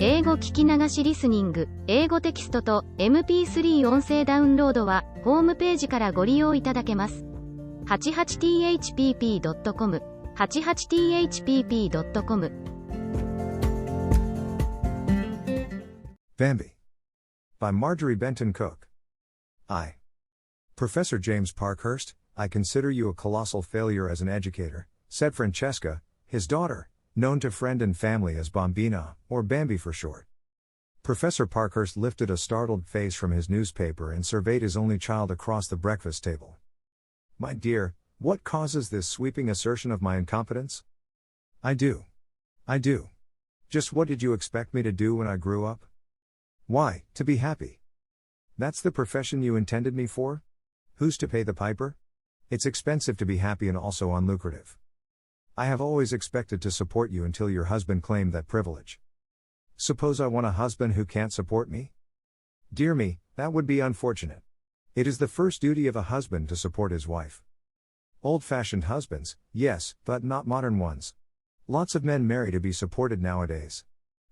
英語聞き流しリスニング、英語テキストと MP3 音声ダウンロードは、ホームページからご利用いただけます。88thpp.com、88thpp.com。Bambi. By Marjorie Benton Cook. Professor James Parkhurst, I consider you a colossal failure as an educator, said Francesca, his daughter, known to friend and family as Bambina, or Bambi for short. Professor Parkhurst lifted a startled face from his newspaper and surveyed his only child across the breakfast table. My dear, what causes this sweeping assertion of my incompetence? I do. Just what did you expect me to do when I grew up? Why, to be happy. That's the profession you intended me for? Who's to pay the piper? It's expensive to be happy and also unlucrative. I have always expected to support you until your husband claimed that privilege. Suppose I want a husband who can't support me? Dear me, that would be unfortunate. It is the first duty of a husband to support his wife. Old-fashioned husbands, yes, but not modern ones. Lots of men marry to be supported nowadays.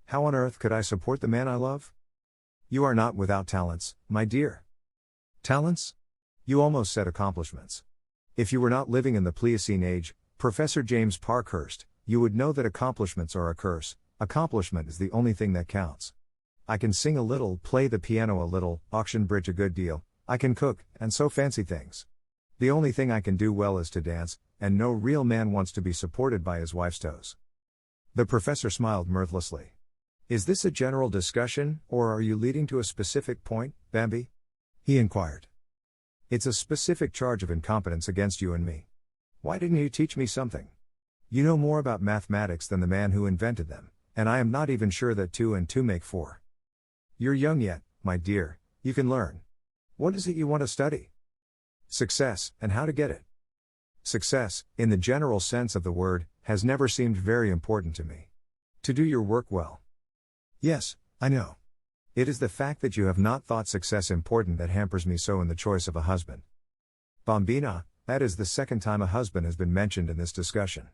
How on earth could I support the man I love? You are not without talents, my dear. Talents? You almost said accomplishments. If you were not living in the Pliocene age, Professor James Parkhurst, you would know that accomplishments are a curse. Accomplishment is the only thing that counts. I can sing a little, play the piano a little, auction bridge a good deal, I can cook, and so fancy things. The only thing I can do well is to dance, and no real man wants to be supported by his wife's toes. The professor smiled mirthlessly. Is this a general discussion, or are you leading to a specific point, Bambi? He inquired. It's a specific charge of incompetence against you and me. Why didn't you teach me something? You know more about mathematics than the man who invented them, and I am not even sure that 2 and 2 make 4. You're young yet, my dear, you can learn. What is it you want to study? Success, and how to get it. Success, in the general sense of the word, has never seemed very important to me. To do your work well. Yes, I know. It is the fact that you have not thought success important that hampers me so in the choice of a husband. Bambina, that is the second time a husband has been mentioned in this discussion.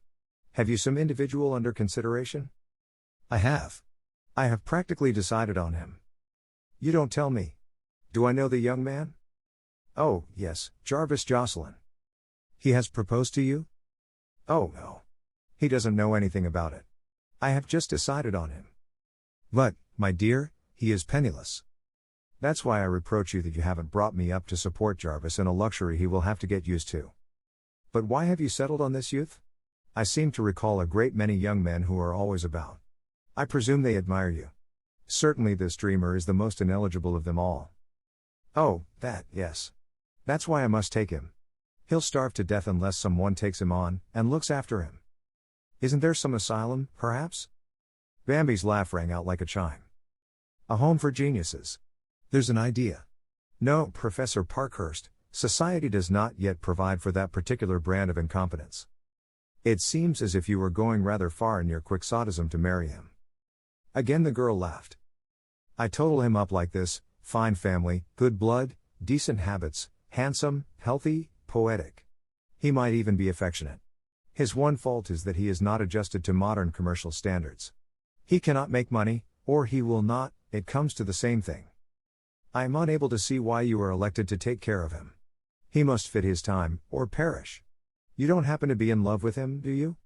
Have you some individual under consideration? I have. I have practically decided on him. You don't tell me. Do I know the young man? Oh, yes, Jarvis Jocelyn. He has proposed to you? Oh, no. He doesn't know anything about it. I have just decided on him. But, my dear, he is penniless. That's why I reproach you that you haven't brought me up to support Jarvis in a luxury he will have to get used to. But why have you settled on this youth? I seem to recall a great many young men who are always about. I presume they admire you. Certainly this dreamer is the most ineligible of them all. Oh, yes. That's why I must take him. He'll starve to death unless someone takes him on, and looks after him. Isn't there some asylum, perhaps? Bambi's laugh rang out like a chime. A home for geniuses. There's an idea. No, Professor Parkhurst, society does not yet provide for that particular brand of incompetence. It seems as if you were going rather far in your quixotism to marry him. Again the girl laughed. I total him up like this: fine family, good blood, decent habits, handsome, healthy, poetic. He might even be affectionate. His one fault is that he is not adjusted to modern commercial standards. He cannot make money, or he will not, it comes to the same thing. I am unable to see why you are elected to take care of him. He must fit his time, or perish. You don't happen to be in love with him, do you?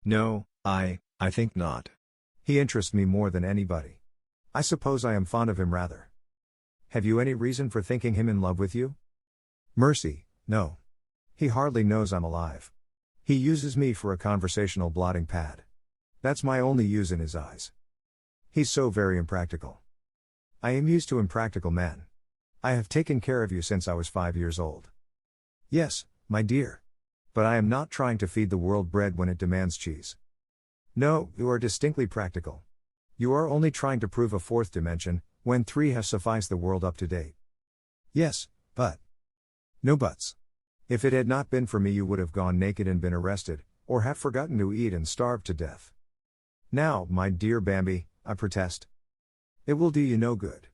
No, I think not. He interests me more than anybody. I suppose I am fond of him rather. Have you any reason for thinking him in love with you? Mercy, no. He hardly knows I'm alive. He uses me for a conversational blotting pad. That's my only use in his eyes. He's so very impractical. I am used to impractical men. I have taken care of you since I was 5 years old. Yes, my dear. But I am not trying to feed the world bread when it demands cheese. No, you are distinctly practical. You are only trying to prove a fourth dimension, when 3 has sufficed the world up to date. Yes, but. No buts. If it had not been for me you would have gone naked and been arrested, or have forgotten to eat and starved to death. Now, my dear Bambi, I protest. It will do you no good.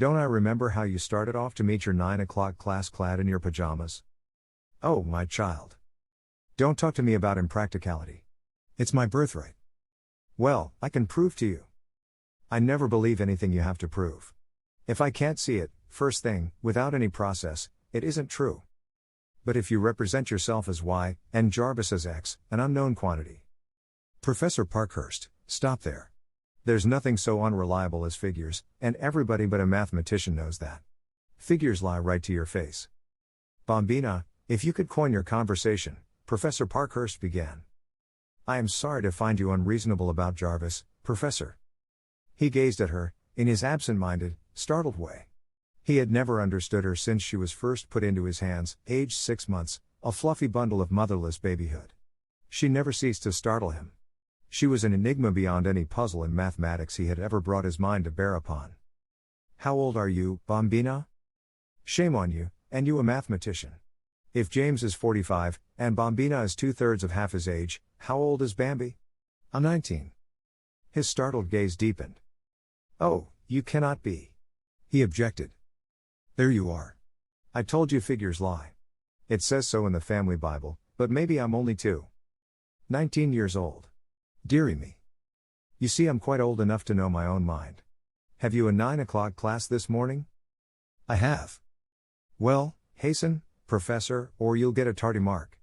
Don't I remember how you started off to meet your 9 o'clock class clad in your pajamas? Oh, my child. Don't talk to me about impracticality. It's my birthright. Well, I can prove to you. I never believe anything you have to prove. If I can't see it, first thing, without any process, it isn't true. But if you represent yourself as Y, and Jarvis as X, an unknown quantity. Professor Parkhurst, stop there. There's nothing so unreliable as figures, and everybody but a mathematician knows that. Figures lie right to your face. Bambina, if you could coin your conversation, Professor Parkhurst began. I am sorry to find you unreasonable about Jarvis, Professor. He gazed at her, in his absent-minded, startled way. He had never understood her since she was first put into his hands, aged 6 months, a fluffy bundle of motherless babyhood. She never ceased to startle him. She was an enigma beyond any puzzle in mathematics he had ever brought his mind to bear upon. How old are you, Bambina? Shame on you, and you a mathematician. If James is 45, and Bambina is 2/3 of half his age, how old is Bambi? I'm 19. His startled gaze deepened. Oh, you cannot be. He objected. There you are. I told you figures lie. It says so in the family Bible, but maybe I'm only 19 years old. Dearie me. You see, I'm quite old enough to know my own mind. Have you a 9 o'clock class this morning? I have. Well, hasten, Professor, or you'll get a tardy mark.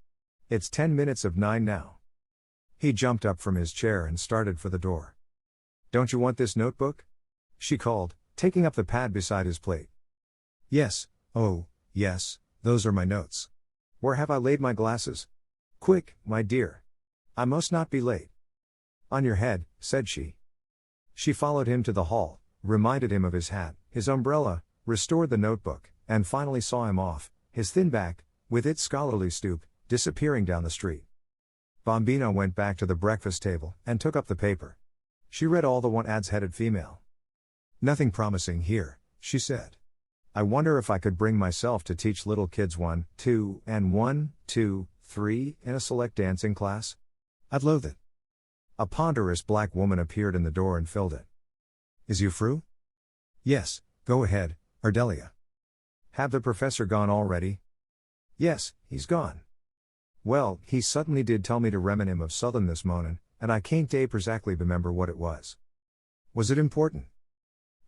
It's 10 minutes of 9 now. He jumped up from his chair and started for the door. Don't you want this notebook? She called, taking up the pad beside his plate. Yes, oh, yes, those are my notes. Where have I laid my glasses? Quick, my dear. I must not be late. On your head, said she. She followed him to the hall, reminded him of his hat, his umbrella, restored the notebook, and finally saw him off, his thin back, with its scholarly stoop, disappearing down the street. Bambina went back to the breakfast table, and took up the paper. She read all the one ads headed female. Nothing promising here, she said. I wonder if I could bring myself to teach little kids 1, 2, and 1, 2, 3 in a select dancing class? I'd loathe it. A ponderous black woman appeared in the door and filled it. Is you through? Yes, go ahead, Ardelia. Have the professor gone already? Yes, he's gone. Well, he suddenly did tell me to remin him of Southern this mornin', and I can't exactly remember what it was. Was it important?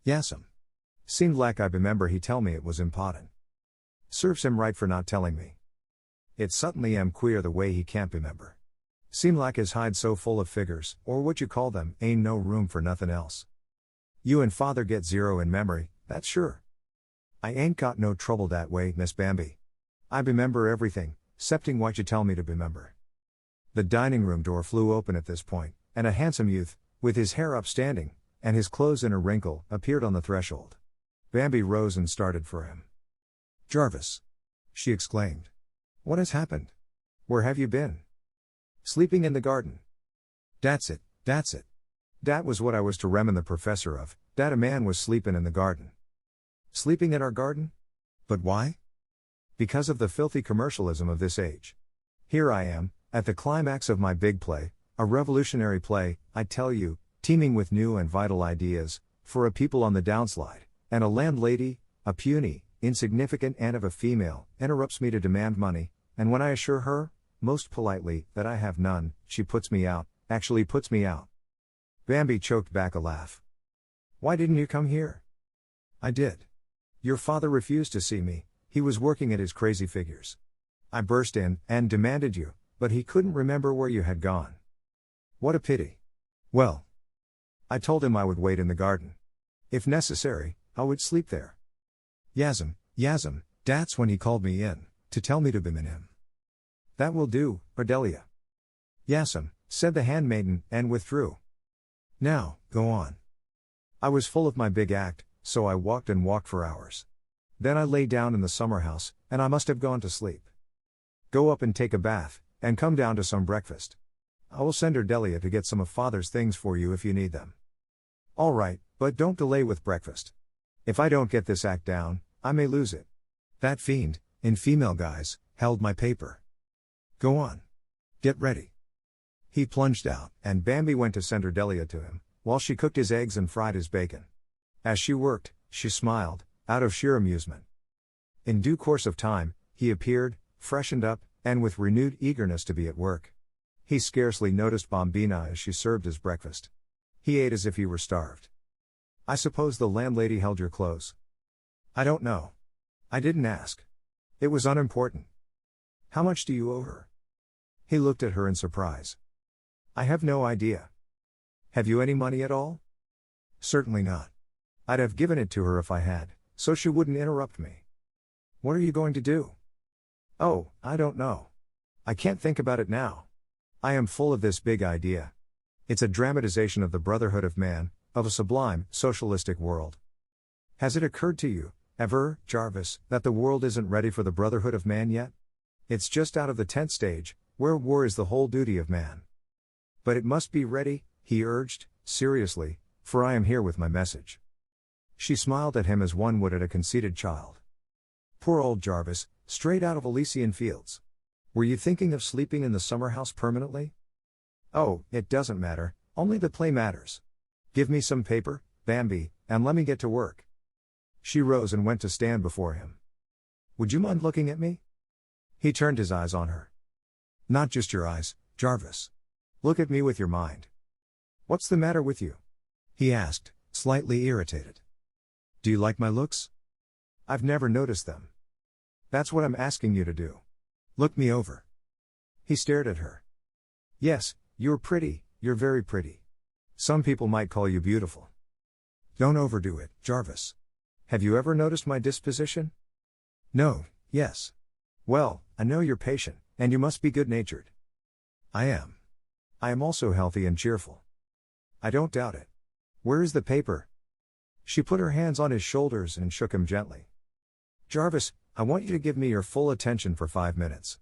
Yes'm. Seemed like I remember he tell me it was important. Serves him right for not telling me. It suddenly am queer the way he can't remember. Seem like his hide so full of figures, or what you call them, ain't no room for nothing else. You and father get 0 in memory, that's sure. I ain't got no trouble that way, Miss Bambi. I remember everything, 'cepting what you tell me to remember. The dining room door flew open at this point, and a handsome youth, with his hair upstanding, and his clothes in a wrinkle, appeared on the threshold. Bambi rose and started for him. Jarvis! She exclaimed. What has happened? Where have you been? Sleeping in the garden. That's it, that's it. Dat was what I was to remin the professor of, dat a man was sleepin' in the garden. Sleeping in our garden? But why? Because of the filthy commercialism of this age. Here I am, at the climax of my big play, a revolutionary play, I tell you, teeming with new and vital ideas, for a people on the downslide, and a landlady, a puny, insignificant aunt of a female, interrupts me to demand money, and when I assure her, most politely, that I have none, she puts me out, actually puts me out. Bambi choked back a laugh. Why didn't you come here? I did. Your father refused to see me, he was working at his crazy figures. I burst in, and demanded you, but he couldn't remember where you had gone. What a pity. Well, I told him I would wait in the garden. If necessary, I would sleep there. Yasm, that's when he called me in, to tell me to bemin him. That will do, Ardelia. Yasm, said the handmaiden, and withdrew. Now, go on. I was full of my big act, so I walked and walked for hours. Then I lay down in the summer house, and I must have gone to sleep. Go up and take a bath, and come down to some breakfast. I will send Ardelia to get some of father's things for you if you need them. All right, but don't delay with breakfast. If I don't get this act down, I may lose it. That fiend, in female guise, held my paper. Go on. Get ready. He plunged out, and Bambi went to send Ardelia to him, while she cooked his eggs and fried his bacon. As she worked, she smiled, out of sheer amusement. In due course of time, he appeared, freshened up, and with renewed eagerness to be at work. He scarcely noticed Bambina as she served his breakfast. He ate as if he were starved. I suppose the landlady held your clothes. I don't know. I didn't ask. It was unimportant. How much do you owe her? He looked at her in surprise. I have no idea. Have you any money at all? Certainly not. I'd have given it to her if I had, so she wouldn't interrupt me. What are you going to do? Oh, I don't know. I can't think about it now. I am full of this big idea. It's a dramatization of the brotherhood of man, of a sublime, socialistic world. Has it occurred to you, ever, Jarvis, that the world isn't ready for the brotherhood of man yet? It's just out of the tent stage, where war is the whole duty of man. But it must be ready, he urged, seriously, for I am here with my message. She smiled at him as one would at a conceited child. Poor old Jarvis, straight out of Elysian fields. Were you thinking of sleeping in the summer house permanently? Oh, it doesn't matter, only the play matters. Give me some paper, Bambi, and let me get to work. She rose and went to stand before him. Would you mind looking at me? He turned his eyes on her. Not just your eyes, Jarvis. Look at me with your mind. What's the matter with you? He asked, slightly irritated. Do you like my looks? I've never noticed them. That's what I'm asking you to do. Look me over. He stared at her. Yes, you're pretty, you're very pretty. Some people might call you beautiful. Don't overdo it, Jarvis. Have you ever noticed my disposition? No, yes. Well, I know you're patient, and you must be good-natured. I am. I am also healthy and cheerful. I don't doubt it. Where is the paper? She put her hands on his shoulders and shook him gently. Jarvis, I want you to give me your full attention for 5 minutes.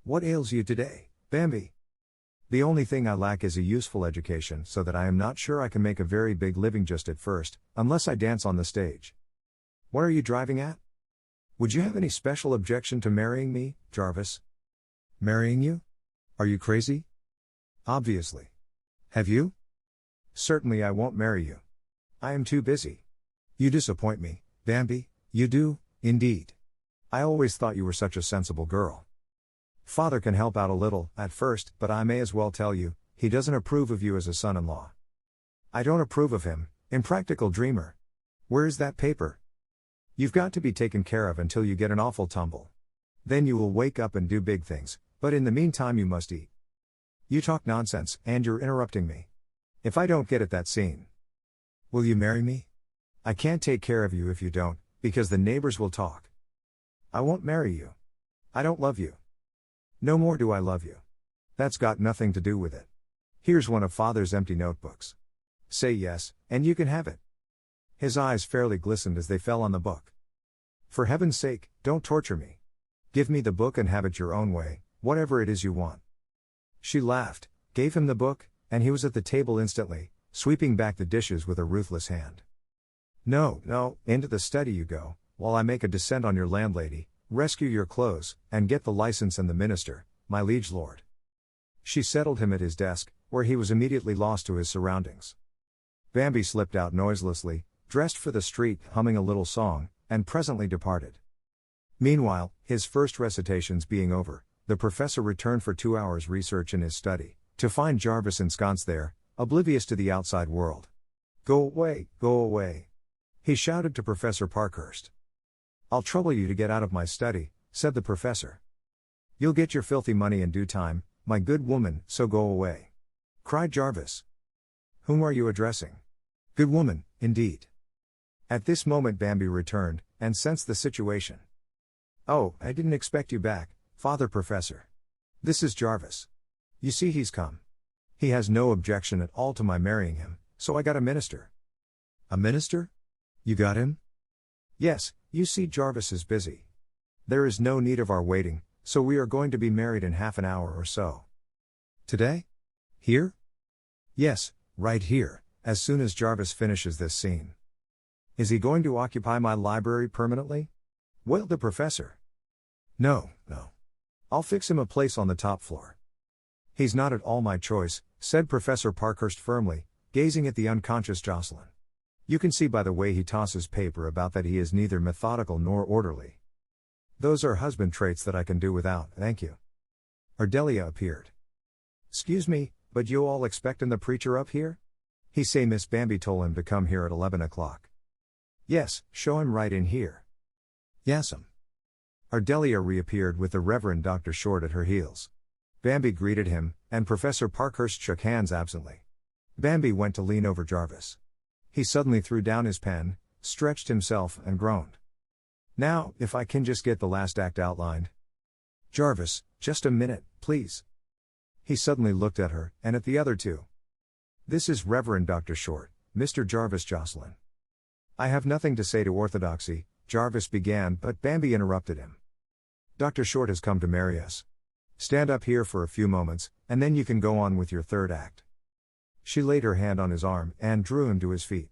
What ails you today, Bambi? The only thing I lack is a useful education, so that I am not sure I can make a very big living just at first, unless I dance on the stage. What are you driving at? Would you have any special objection to marrying me, Jarvis? Marrying you? Are you crazy? Obviously. Have you? Certainly I won't marry you. I am too busy. You disappoint me, Bambi, you do, indeed. I always thought you were such a sensible girl. Father can help out a little, at first, but I may as well tell you, he doesn't approve of you as a son-in-law. I don't approve of him, impractical dreamer. Where is that paper? You've got to be taken care of until you get an awful tumble. Then you will wake up and do big things, but in the meantime you must eat. You talk nonsense, and you're interrupting me. If I don't get at that scene. Will you marry me? I can't take care of you if you don't, because the neighbors will talk. I won't marry you. I don't love you. No more do I love you. That's got nothing to do with it. Here's one of Father's empty notebooks. Say yes, and you can have it. His eyes fairly glistened as they fell on the book. For heaven's sake, don't torture me. Give me the book and have it your own way, whatever it is you want. She laughed, gave him the book, and he was at the table instantly, sweeping back the dishes with a ruthless hand. No, into the study you go, while I make a descent on your landlady, rescue your clothes, and get the license and the minister, my liege lord. She settled him at his desk, where he was immediately lost to his surroundings. Bambi slipped out noiselessly, dressed for the street, humming a little song, and presently departed. Meanwhile, his first recitations being over, the professor returned for 2 hours' research in his study, to find Jarvis ensconced there, oblivious to the outside world. Go away, go away. He shouted to Professor Parkhurst. I'll trouble you to get out of my study, said the professor. You'll get your filthy money in due time, my good woman, so go away. Cried Jarvis. Whom are you addressing? Good woman, indeed. At this moment Bambi returned, and sensed the situation. Oh, I didn't expect you back, Father Professor. This is Jarvis. You see he's come. He has no objection at all to my marrying him, so I got a minister. A minister? You got him? Yes, you see Jarvis is busy. There is no need of our waiting, so we are going to be married in half an hour or so. Today? Here? Yes, right here, as soon as Jarvis finishes this scene. Is he going to occupy my library permanently? Wailed the professor. No. I'll fix him a place on the top floor. He's not at all my choice, said Professor Parkhurst firmly, gazing at the unconscious Jocelyn. You can see by the way he tosses paper about that he is neither methodical nor orderly. Those are husband traits that I can do without, thank you. Ardelia appeared. Excuse me, but you all expectin' the preacher up here? He say Miss Bambi told him to come here at 11 o'clock. Yes, show him right in here. Yes'm. Ardelia reappeared with the Reverend Dr. Short at her heels. Bambi greeted him, and Professor Parkhurst shook hands absently. Bambi went to lean over Jarvis. He suddenly threw down his pen, stretched himself, and groaned. Now, if I can just get the last act outlined. Jarvis, just a minute, please. He suddenly looked at her, and at the other two. This is Reverend Dr. Short, Mr. Jarvis Jocelyn. I have nothing to say to orthodoxy, Jarvis began, but Bambi interrupted him. Dr. Short has come to marry us. Stand up here for a few moments, and then you can go on with your third act. She laid her hand on his arm, and drew him to his feet.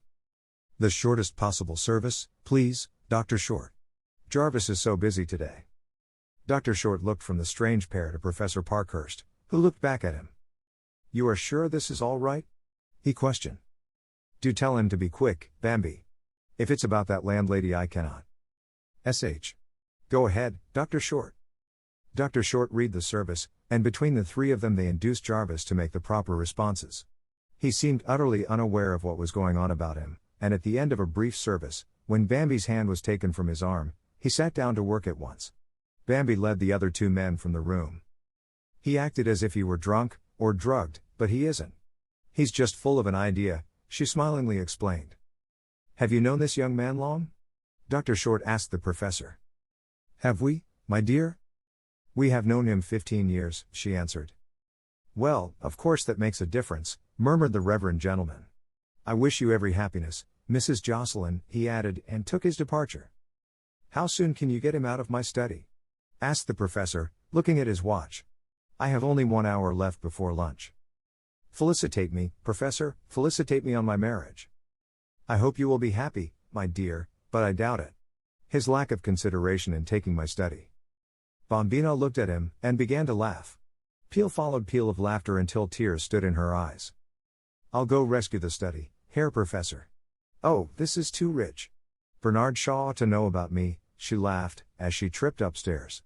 The shortest possible service, please, Dr. Short. Jarvis is so busy today. Dr. Short looked from the strange pair to Professor Parkhurst, who looked back at him. You are sure this is all right? He questioned. Do tell him to be quick, Bambi. If it's about that landlady I cannot. S.H. Go ahead, Dr. Short. Dr. Short read the service, and between the three of them they induced Jarvis to make the proper responses. He seemed utterly unaware of what was going on about him, and at the end of a brief service, when Bambi's hand was taken from his arm, he sat down to work at once. Bambi led the other two men from the room. He acted as if he were drunk, or drugged, but he isn't. He's just full of an idea, she smilingly explained. Have you known this young man long? Dr. Short asked the professor. Have we, my dear? We have known him 15 years, she answered. Well, of course that makes a difference, murmured the reverend gentleman. I wish you every happiness, Mrs. Jocelyn, he added, and took his departure. How soon can you get him out of my study? Asked the professor, looking at his watch. I have only 1 hour left before lunch. Felicitate me, Professor, felicitate me on my marriage. I hope you will be happy, my dear, but I doubt it. His lack of consideration in taking my study. Bambina looked at him, and began to laugh. Peal followed peal of laughter until tears stood in her eyes. I'll go rescue the study, Herr Professor. Oh, this is too rich. Bernard Shaw ought to know about me, she laughed, as she tripped upstairs.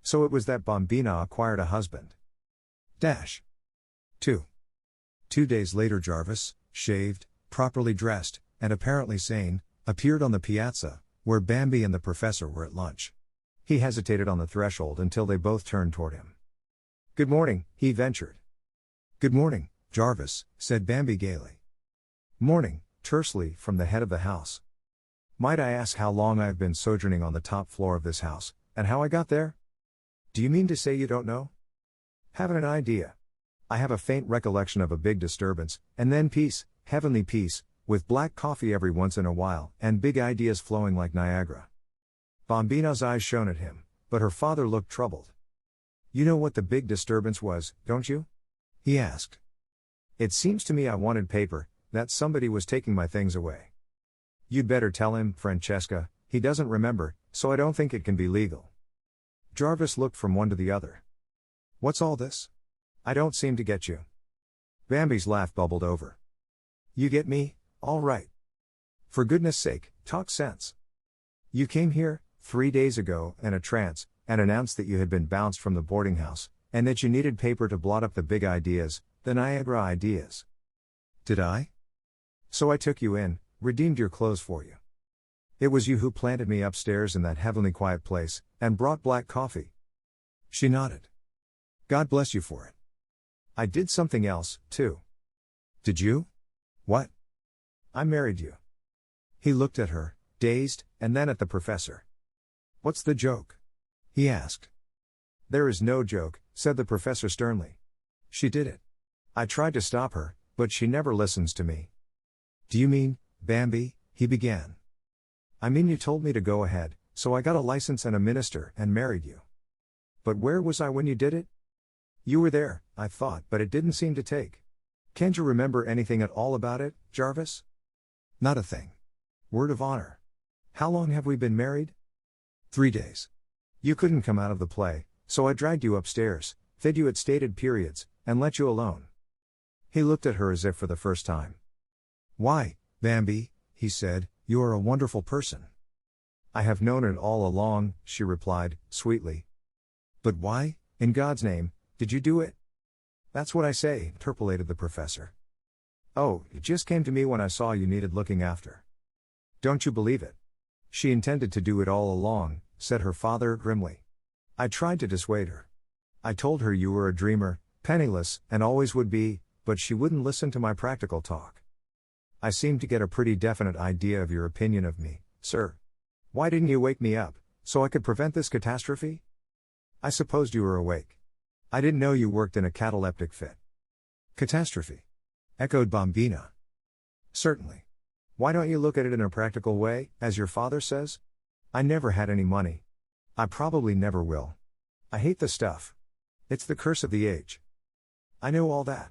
So it was that Bambina acquired a husband. 2. 2 days later Jarvis, shaved, properly dressed, and apparently sane, appeared on the piazza, where Bambi and the professor were at lunch. He hesitated on the threshold until they both turned toward him. Good morning, he ventured. Good morning, Jarvis, said Bambi gaily. Morning, tersely, from the head of the house. Might I ask how long I have been sojourning on the top floor of this house, and how I got there? Do you mean to say you don't know? Haven't an idea. I have a faint recollection of a big disturbance, and then peace, heavenly peace, with black coffee every once in a while, and big ideas flowing like Niagara. Bambina's eyes shone at him, but her father looked troubled. You know what the big disturbance was, don't you? He asked. It seems to me I wanted paper, that somebody was taking my things away. You'd better tell him, Francesca, he doesn't remember, so I don't think it can be legal. Jarvis looked from one to the other. What's all this? I don't seem to get you. Bambi's laugh bubbled over. You get me, all right. For goodness sake, talk sense. You came here, 3 days ago, in a trance, and announced that you had been bounced from the boarding house, and that you needed paper to blot up the big ideas, the Niagara ideas. Did I? So I took you in, redeemed your clothes for you. It was you who planted me upstairs in that heavenly quiet place, and brought black coffee. She nodded. God bless you for it. I did something else, too. Did you? What? I married you. He looked at her, dazed, and then at the professor. What's the joke? He asked. There is no joke, said the professor sternly. She did it. I tried to stop her, but she never listens to me. Do you mean, Bambi? He began. I mean you told me to go ahead, so I got a license and a minister and married you. But where was I when you did it? You were there, I thought, but it didn't seem to take. Can't you remember anything at all about it, Jarvis? Not a thing. Word of honor. How long have we been married? 3 days. You couldn't come out of the play, so I dragged you upstairs, fed you at stated periods, and let you alone. He looked at her as if for the first time. Why, Bambi, he said, you are a wonderful person. I have known it all along, she replied, sweetly. But why, in God's name, did you do it? That's what I say, interpolated the professor. Oh, it just came to me when I saw you needed looking after. Don't you believe it? She intended to do it all along, said her father grimly. I tried to dissuade her. I told her you were a dreamer, penniless, and always would be, but she wouldn't listen to my practical talk. I seem to get a pretty definite idea of your opinion of me, sir. Why didn't you wake me up, so I could prevent this catastrophe? I supposed you were awake. I didn't know you worked in a cataleptic fit. Catastrophe, echoed Bombina. Certainly. Why don't you look at it in a practical way, as your father says? I never had any money. I probably never will. I hate the stuff. It's the curse of the age. I know all that.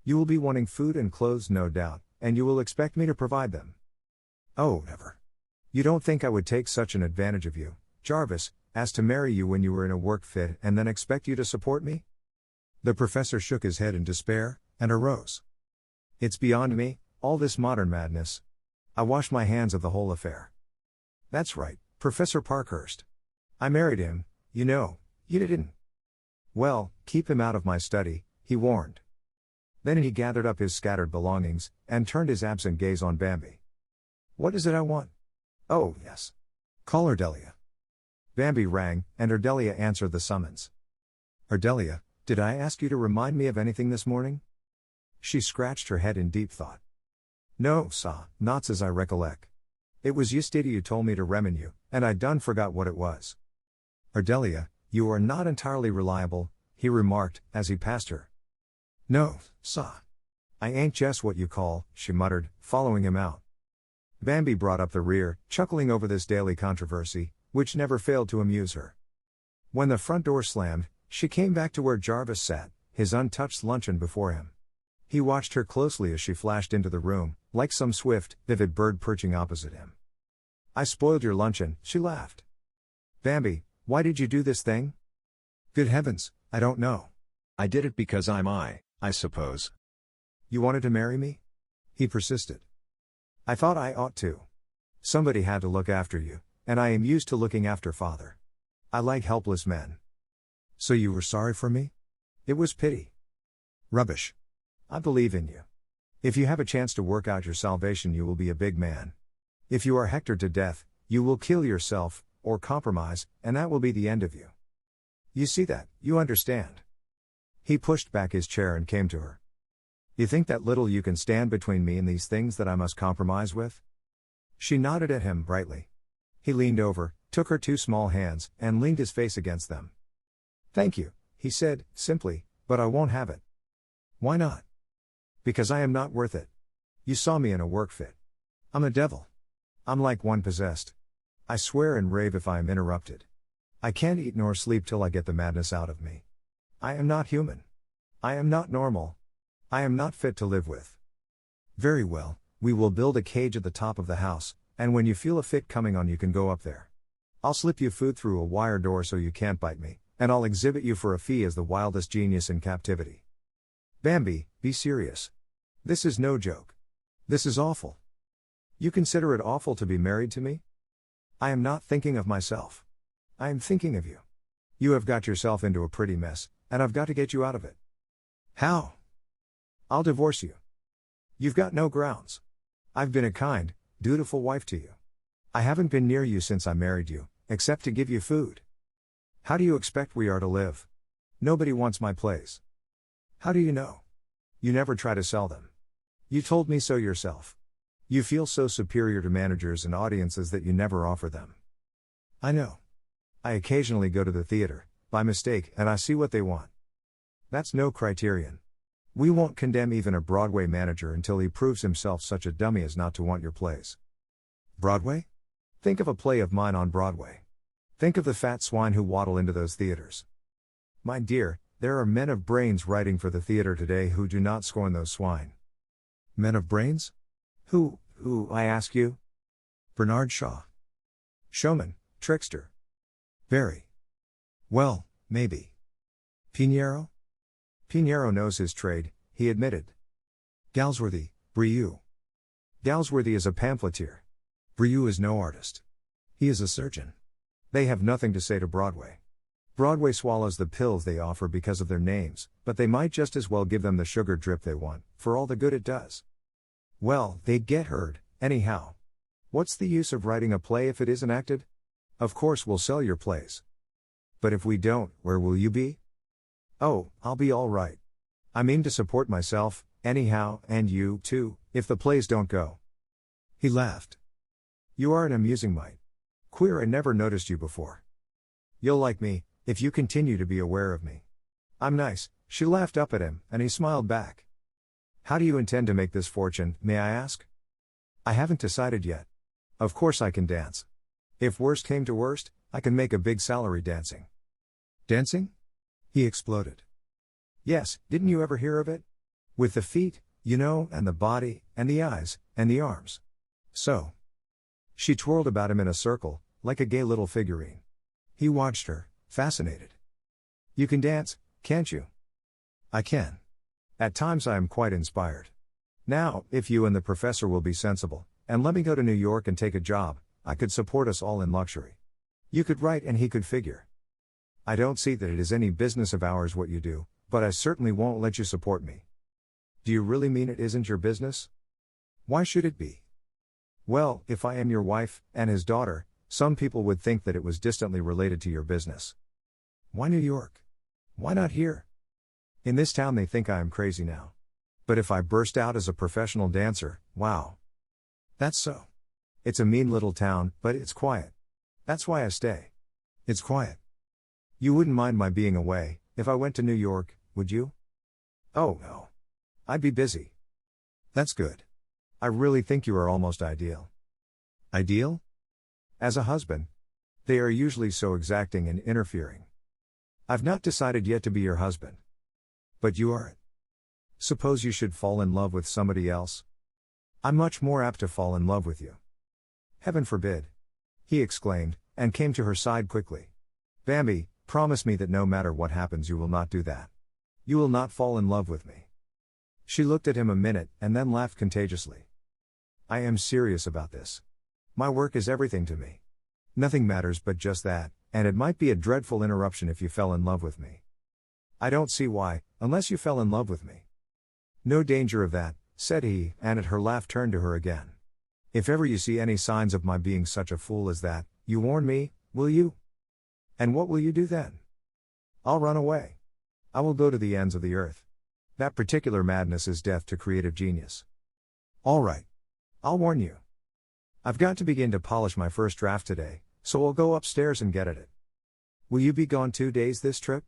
You will be wanting food and clothes, no doubt, and you will expect me to provide them. Oh, never. You don't think I would take such an advantage of you, Jarvis, as to marry you when you were in a work fit and then expect you to support me? The professor shook his head in despair, and arose. It's beyond me, all this modern madness. I wash my hands of the whole affair. That's right, Professor Parkhurst. I married him, you know, you didn't. Well, keep him out of my study, he warned. Then he gathered up his scattered belongings, and turned his absent gaze on Bambi. What is it I want? Oh, yes. Call Ardelia. Bambi rang, and Ardelia answered the summons. Ardelia, did I ask you to remind me of anything this morning? She scratched her head in deep thought. No, sa, not as I recollect. It was yesterday you told me to remin you, and I done forgot what it was. Ardelia, you are not entirely reliable, he remarked, as he passed her. No, sa. I ain't just what you call, she muttered, following him out. Bambi brought up the rear, chuckling over this daily controversy, which never failed to amuse her. When the front door slammed, she came back to where Jarvis sat, his untouched luncheon before him. He watched her closely as she flashed into the room, like some swift, vivid bird perching opposite him. I spoiled your luncheon, she laughed. Bambi, why did you do this thing? Good heavens, I don't know. I did it because I suppose. You wanted to marry me? He persisted. I thought I ought to. Somebody had to look after you, and I am used to looking after father. I like helpless men. So you were sorry for me? It was pity. Rubbish. I believe in you. If you have a chance to work out your salvation, you will be a big man. If you are hectored to death, you will kill yourself, or compromise, and that will be the end of you. You see that, you understand. He pushed back his chair and came to her. You think that little you can stand between me and these things that I must compromise with? She nodded at him brightly. He leaned over, took her two small hands, and leaned his face against them. Thank you, he said, simply, but I won't have it. Why not? Because I am not worth it. You saw me in a work fit. I'm a devil. I'm like one possessed. I swear and rave if I am interrupted. I can't eat nor sleep till I get the madness out of me. I am not human. I am not normal. I am not fit to live with. Very well, we will build a cage at the top of the house, and when you feel a fit coming on you can go up there. I'll slip you food through a wire door so you can't bite me, and I'll exhibit you for a fee as the wildest genius in captivity. Bambi, be serious. This is no joke. This is awful. You consider it awful to be married to me? I am not thinking of myself. I am thinking of you. You have got yourself into a pretty mess, and I've got to get you out of it. How? I'll divorce you. You've got no grounds. I've been a kind, dutiful wife to you. I haven't been near you since I married you, except to give you food. How do you expect we are to live? Nobody wants my plays. How do you know? You never try to sell them. You told me so yourself. You feel so superior to managers and audiences that you never offer them. I know. I occasionally go to the theater, by mistake, and I see what they want. That's no criterion. We won't condemn even a Broadway manager until he proves himself such a dummy as not to want your plays. Broadway? Think of a play of mine on Broadway. Think of the fat swine who waddle into those theaters. My dear, there are men of brains writing for the theater today who do not scorn those swine. Men of brains? Who, I ask you? Bernard Shaw. Showman, trickster. Very. Well, maybe. Pinheiro? Pinheiro knows his trade, he admitted. Galsworthy, Brieux. Galsworthy is a pamphleteer. Brieux is no artist. He is a surgeon. They have nothing to say to Broadway. Broadway swallows the pills they offer because of their names, but they might just as well give them the sugar drip they want, for all the good it does. Well, they'd get heard, anyhow. What's the use of writing a play if it isn't acted? Of course we'll sell your plays. But if we don't, where will you be? Oh, I'll be all right. I mean to support myself, anyhow, and you, too, if the plays don't go. He laughed. You are an amusing mite. Queer, I never noticed you before. You'll like me, if you continue to be aware of me. I'm nice, she laughed up at him, and he smiled back. How do you intend to make this fortune, may I ask? I haven't decided yet. Of course I can dance. If worst came to worst, I can make a big salary dancing. Dancing? He exploded. Yes, didn't you ever hear of it? With the feet, you know, and the body, and the eyes, and the arms. So. She twirled about him in a circle, like a gay little figurine. He watched her, fascinated. You can dance, can't you? I can. At times I am quite inspired. Now, if you and the professor will be sensible, and let me go to New York and take a job, I could support us all in luxury. You could write and he could figure. I don't see that it is any business of ours what you do, but I certainly won't let you support me. Do you really mean it isn't your business? Why should it be? Well, if I am your wife, and his daughter, some people would think that it was distantly related to your business. Why New York? Why not here? In this town they think I am crazy now. But if I burst out as a professional dancer, wow. That's so. It's a mean little town, but it's quiet. That's why I stay. It's quiet. You wouldn't mind my being away, if I went to New York, would you? Oh no. I'd be busy. That's good. I really think you are almost ideal. Ideal? As a husband. They are usually so exacting and interfering. I've not decided yet to be your husband. But you are it. Suppose you should fall in love with somebody else? I'm much more apt to fall in love with you. Heaven forbid. He exclaimed, and came to her side quickly. Bambi, promise me that no matter what happens you will not do that. You will not fall in love with me. She looked at him a minute, and then laughed contagiously. I am serious about this. My work is everything to me. Nothing matters but just that, and it might be a dreadful interruption if you fell in love with me. I don't see why, unless you fell in love with me. No danger of that, said he, and at her laugh turned to her again. If ever you see any signs of my being such a fool as that, you warn me, will you? And what will you do then? I'll run away. I will go to the ends of the earth. That particular madness is death to creative genius. All right. I'll warn you. I've got to begin to polish my first draft today, so I'll go upstairs and get at it. Will you be gone 2 days this trip?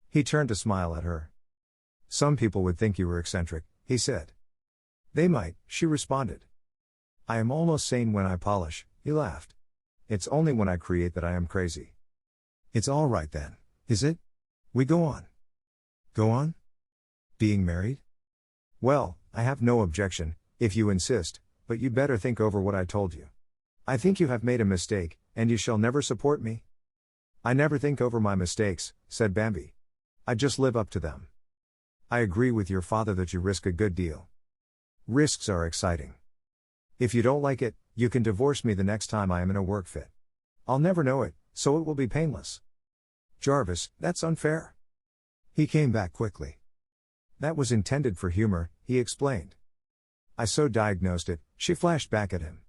He turned to smile at her. Some people would think you were eccentric, he said. They might, she responded. I am almost sane when I polish, he laughed. It's only when I create that I am crazy. It's all right then, is it? We go on. Go on? Being married? Well, I have no objection, if you insist, but you'd better think over what I told you. I think you have made a mistake, and you shall never support me. I never think over my mistakes, said Bambi. I just live up to them. I agree with your father that you risk a good deal. Risks are exciting. If you don't like it, you can divorce me the next time I am in a work fit. I'll never know it, so it will be painless. Jarvis, that's unfair. He came back quickly. That was intended for humor, he explained. I so diagnosed it, she flashed back at him.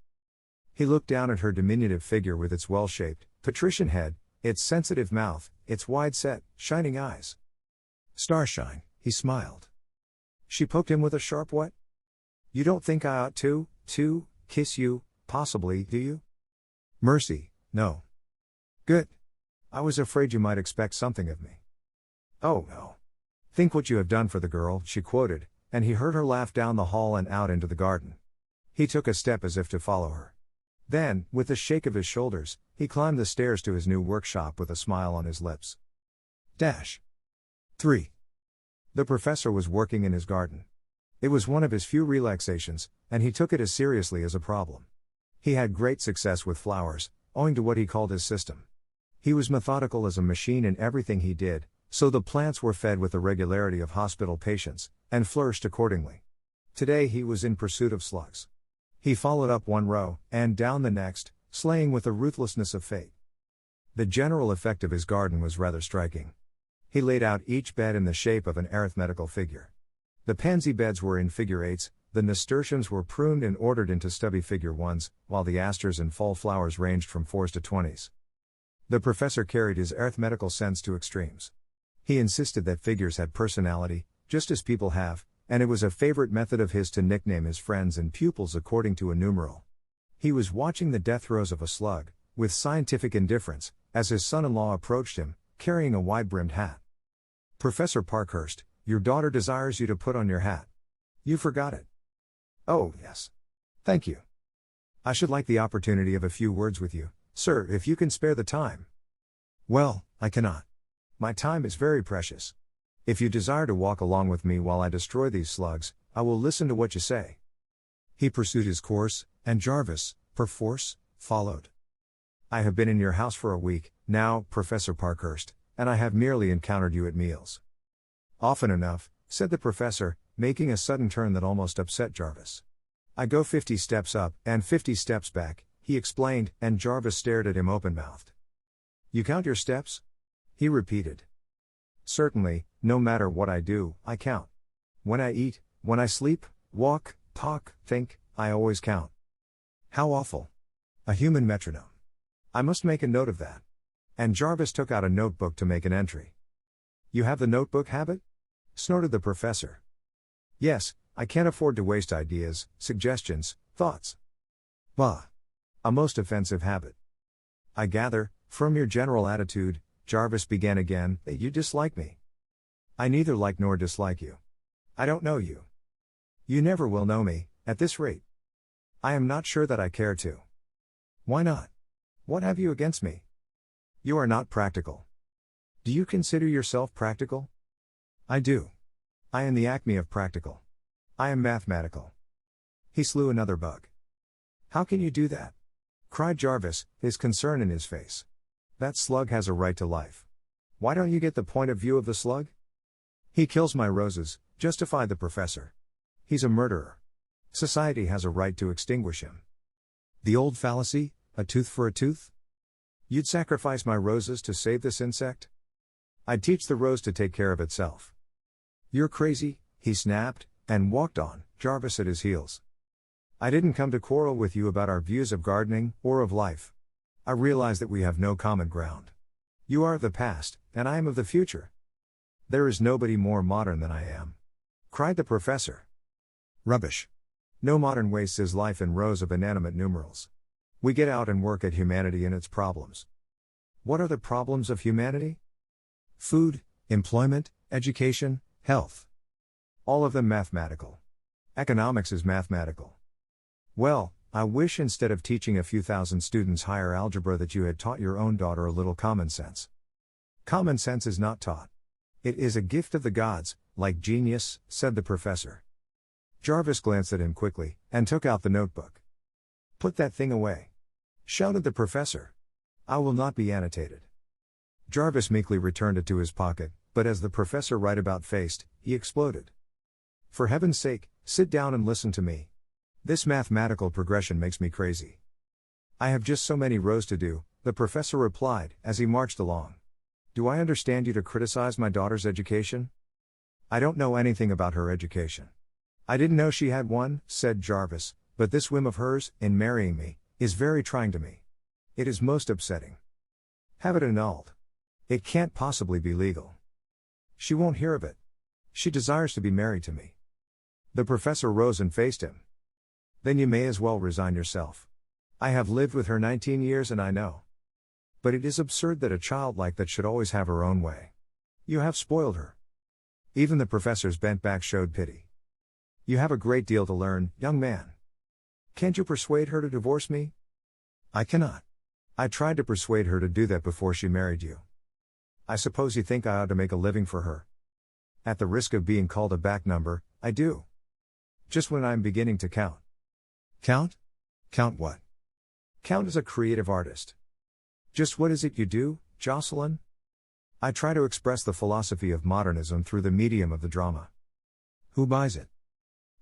He looked down at her diminutive figure with its well-shaped, patrician head, its sensitive mouth, its wide-set, shining eyes. Starshine, he smiled. She poked him with a sharp what? You don't think I ought to kiss you, possibly, do you? Mercy, no. Good. I was afraid you might expect something of me. Oh no. Think what you have done for the girl, she quoted, and he heard her laugh down the hall and out into the garden. He took a step as if to follow her. Then, with a shake of his shoulders, he climbed the stairs to his new workshop with a smile on his lips. 3. The professor was working in his garden. It was one of his few relaxations, and he took it as seriously as a problem. He had great success with flowers, owing to what he called his system. He was methodical as a machine in everything he did, so the plants were fed with the regularity of hospital patients, and flourished accordingly. Today he was in pursuit of slugs. He followed up one row, and down the next, slaying with the ruthlessness of fate. The general effect of his garden was rather striking. He laid out each bed in the shape of an arithmetical figure. The pansy beds were in figure eights, the nasturtiums were pruned and ordered into stubby figure ones, while the asters and fall flowers ranged from 4s to 20s. The professor carried his arithmetical sense to extremes. He insisted that figures had personality, just as people have, and it was a favorite method of his to nickname his friends and pupils according to a numeral. He was watching the death throes of a slug, with scientific indifference, as his son-in-law approached him, carrying a wide-brimmed hat. "Professor Parkhurst, your daughter desires you to put on your hat. You forgot it." "Oh, yes. Thank you. I should like the opportunity of a few words with you, sir, if you can spare the time." "Well, I cannot. My time is very precious. If you desire to walk along with me while I destroy these slugs, I will listen to what you say." He pursued his course, and Jarvis, perforce, followed. "I have been in your house for a week, now, Professor Parkhurst, and I have merely encountered you at meals." "Often enough," said the professor, making a sudden turn that almost upset Jarvis. "I go 50 steps up, and 50 steps back," he explained, and Jarvis stared at him open-mouthed. "You count your steps?" he repeated. "Certainly, no matter what I do, I count. When I eat, when I sleep, walk, talk, think, I always count." "How awful. A human metronome. I must make a note of that." And Jarvis took out a notebook to make an entry. "You have the notebook habit?" snorted the professor. "Yes, I can't afford to waste ideas, suggestions, thoughts." "Bah! A most offensive habit. I gather, from your general attitude," Jarvis began again, "that you dislike me." "I neither like nor dislike you. I don't know you. You never will know me, at this rate. I am not sure that I care to." "Why not? What have you against me?" "You are not practical." "Do you consider yourself practical?" "I do. I am the acme of practical. I am mathematical." He slew another bug. "How can you do that?" cried Jarvis, his concern in his face. "That slug has a right to life. Why don't you get the point of view of the slug?" "He kills my roses," justified the professor. "He's a murderer. Society has a right to extinguish him." The old fallacy, a tooth for a tooth? "You'd sacrifice my roses to save this insect?" "I'd teach the rose to take care of itself." "You're crazy," he snapped, and walked on, Jarvis at his heels. "I didn't come to quarrel with you about our views of gardening, or of life. I realize that we have no common ground. You are of the past, and I am of the future. There is nobody more modern than I am," cried the professor. "Rubbish. No modern wastes his life in rows of inanimate numerals. We get out and work at humanity and its problems." "What are the problems of humanity?" "Food, employment, education, health. All of them mathematical. Economics is mathematical." "Well, I wish instead of teaching a few thousand students higher algebra that you had taught your own daughter a little common sense." "Common sense is not taught. It is a gift of the gods, like genius," said the professor. Jarvis glanced at him quickly, and took out the notebook. "Put that thing away!" shouted the professor. "I will not be annotated." Jarvis meekly returned it to his pocket, but as the professor right about faced, he exploded. "For heaven's sake, sit down and listen to me. This mathematical progression makes me crazy." "I have just so many rows to do," the professor replied, as he marched along. "Do I understand you to criticize my daughter's education?" "I don't know anything about her education." "I didn't know she had one," said Jarvis, "but this whim of hers, in marrying me, is very trying to me. It is most upsetting. Have it annulled. It can't possibly be legal. She won't hear of it. She desires to be married to me." The professor rose and faced him. "Then you may as well resign yourself. I have lived with her 19 years and I know. But it is absurd that a child like that should always have her own way. You have spoiled her." Even the professor's bent back showed pity. "You have a great deal to learn, young man. Can't you persuade her to divorce me?" "I cannot. I tried to persuade her to do that before she married you. I suppose you think I ought to make a living for her. At the risk of being called a back number, I do. Just when I'm beginning to count." "Count? Count what?" "Count as a creative artist." "Just what is it you do, Jocelyn?" "I try to express the philosophy of modernism through the medium of the drama." "Who buys it?"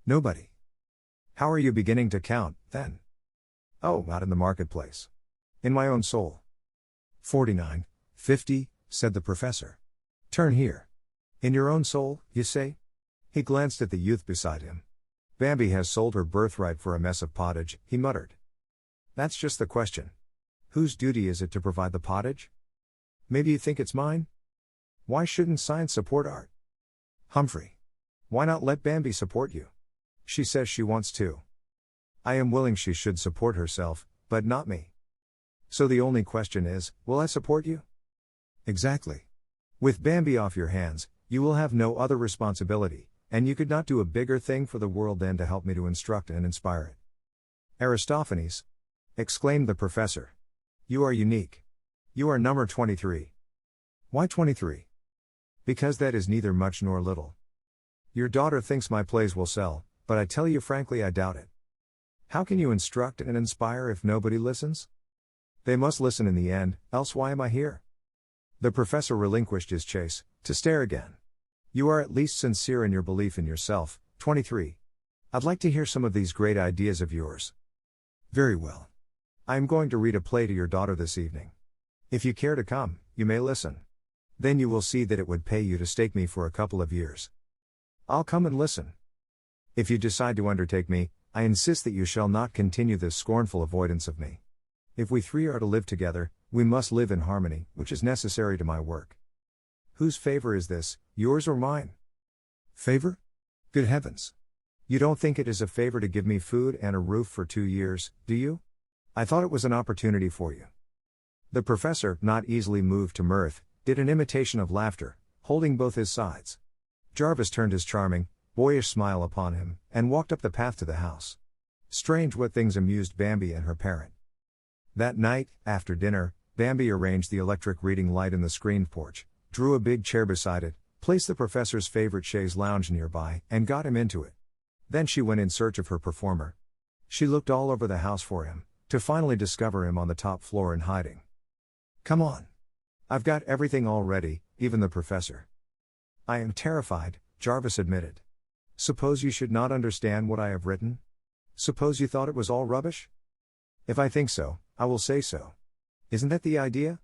"Nobody." "How are you beginning to count, then?" "Oh, out in the marketplace. In my own soul." 49, 50, said the professor. Turn here. In your own soul, you say? He glanced at the youth beside him. Bambi has sold her birthright for a mess of pottage, he muttered. That's just the question. Whose duty is it to provide the pottage? Maybe you think it's mine? Why shouldn't science support art? Humphrey. Why not let Bambi support you? She says she wants to. I am willing she should support herself, but not me. So the only question is, will I support you? Exactly. With Bambi off your hands, you will have no other responsibility, and you could not do a bigger thing for the world than to help me to instruct and inspire it. Aristophanes! Exclaimed the professor. You are unique. You are number 23. Why 23? Because that is neither much nor little. Your daughter thinks my plays will sell, but I tell you frankly I doubt it. How can you instruct and inspire if nobody listens? They must listen in the end, else why am I here? The professor relinquished his chase, to stare again. You are at least sincere in your belief in yourself. 23. I'd like to hear some of these great ideas of yours. Very well. I am going to read a play to your daughter this evening. If you care to come, you may listen. Then you will see that it would pay you to stake me for a couple of years. I'll come and listen. If you decide to undertake me, I insist that you shall not continue this scornful avoidance of me. If we three are to live together, we must live in harmony, which is necessary to my work. Whose favor is this, yours or mine? Favor? Good heavens! You don't think it is a favor to give me food and a roof for 2 years, do you? I thought it was an opportunity for you. The professor, not easily moved to mirth, did an imitation of laughter, holding both his sides. Jarvis turned his charming, boyish smile upon him, and walked up the path to the house. Strange what things amused Bambi and her parent. That night, after dinner, Bambi arranged the electric reading light in the screened porch, drew a big chair beside it, placed the professor's favorite chaise lounge nearby, and got him into it. Then she went in search of her performer. She looked all over the house for him, to finally discover him on the top floor in hiding. Come on. I've got everything all ready, even the professor. I am terrified, Jarvis admitted. Suppose you should not understand what I have written? Suppose you thought it was all rubbish? If I think so, I will say so. Isn't that the idea?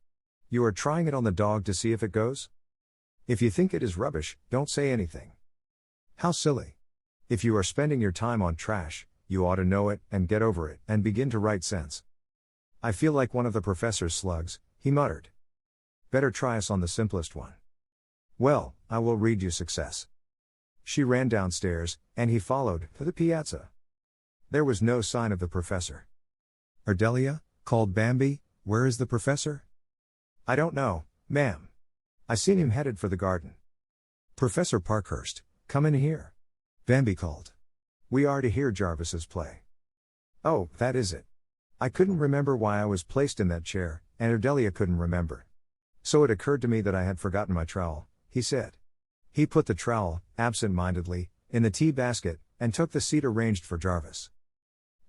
You are trying it on the dog to see if it goes? If you think it is rubbish, don't say anything. How silly. If you are spending your time on trash, you ought to know it, and get over it, and begin to write sense. I feel like one of the professor's slugs, he muttered. Better try us on the simplest one. Well, I will read you success. She ran downstairs, and he followed, to the piazza. There was no sign of the professor. Ardelia, called Bambi, where is the professor? I don't know, ma'am. I seen him headed for the garden. Professor Parkhurst, come in here. Bambi called. We are to hear Jarvis's play. Oh, that is it. I couldn't remember why I was placed in that chair, and Ardelia couldn't remember. So it occurred to me that I had forgotten my trowel, he said. He put the trowel, absent-mindedly, in the tea basket, and took the seat arranged for Jarvis.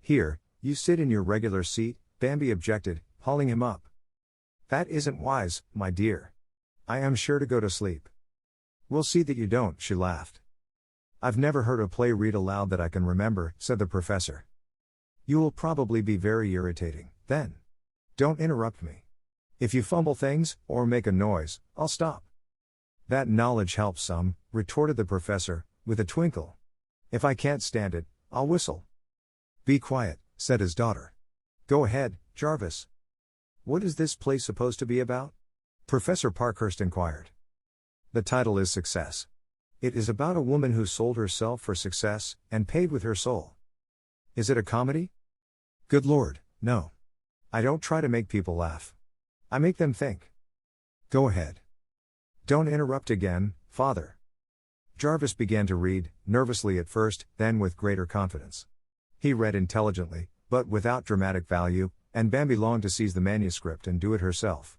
Here, you sit in your regular seat, Bambi objected, hauling him up. That isn't wise, my dear. I am sure to go to sleep. We'll see that you don't, she laughed. I've never heard a play read aloud that I can remember, said the professor. You will probably be very irritating, then. Don't interrupt me. If you fumble things, or make a noise, I'll stop. That knowledge helps some, retorted the professor, with a twinkle. If I can't stand it, I'll whistle. Be quiet, said his daughter. Go ahead, Jarvis. What is this play supposed to be about? Professor Parkhurst inquired. The title is Success. It is about a woman who sold herself for success, and paid with her soul. Is it a comedy? Good Lord, no. I don't try to make people laugh. I make them think. Go ahead. Don't interrupt again, Father. Jarvis began to read, nervously at first, then with greater confidence. He read intelligently, but without dramatic value, and Bambi longed to seize the manuscript and do it herself.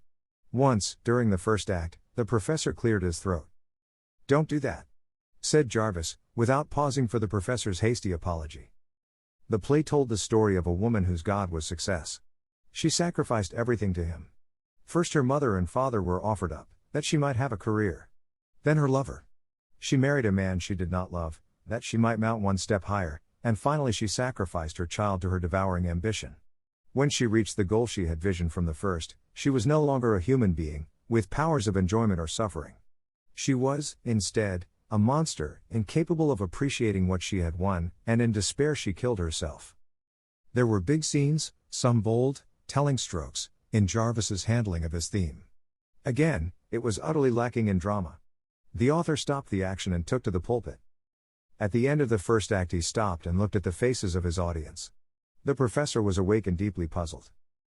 Once, during the first act, the professor cleared his throat. Don't do that, said Jarvis, without pausing for the professor's hasty apology. The play told the story of a woman whose God was success. She sacrificed everything to him. First her mother and father were offered up, that she might have a career. Then her lover. She married a man she did not love, that she might mount one step higher, and finally she sacrificed her child to her devouring ambition. When she reached the goal she had visioned from the first, she was no longer a human being, with powers of enjoyment or suffering. She was, instead, a monster, incapable of appreciating what she had won, and in despair she killed herself. There were big scenes, some bold, telling strokes, in Jarvis's handling of his theme. Again, it was utterly lacking in drama. The author stopped the action and took to the pulpit. At the end of the first act he stopped and looked at the faces of his audience. The professor was awake and deeply puzzled.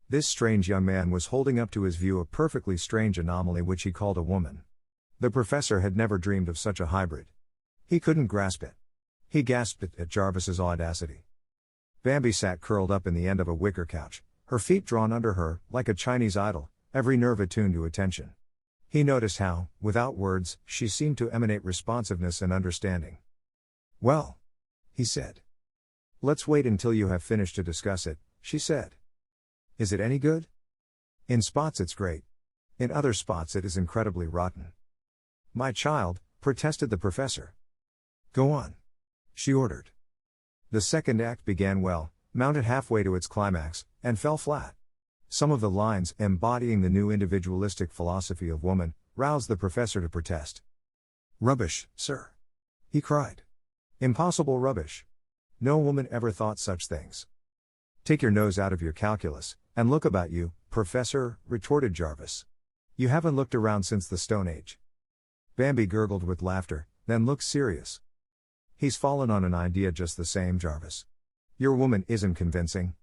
This strange young man was holding up to his view a perfectly strange anomaly which he called a woman. The professor had never dreamed of such a hybrid. He couldn't grasp it. He gasped at Jarvis's audacity. Bambi sat curled up in the end of a wicker couch, her feet drawn under her, like a Chinese idol, every nerve attuned to attention. He noticed how, without words, she seemed to emanate responsiveness and understanding. "Well," he said. "Let's wait until you have finished to discuss it," she said. "Is it any good?" "In spots it's great. In other spots it is incredibly rotten." "My child," protested the professor. "Go on," she ordered. The second act began well, mounted halfway to its climax, and fell flat. Some of the lines, embodying the new individualistic philosophy of woman, roused the professor to protest. "Rubbish, sir," he cried. "Impossible rubbish. No woman ever thought such things." "Take your nose out of your calculus, and look about you, professor," retorted Jarvis. "You haven't looked around since the Stone Age." Bambi gurgled with laughter, then looked serious. "He's fallen on an idea just the same, Jarvis. Your woman isn't convincing."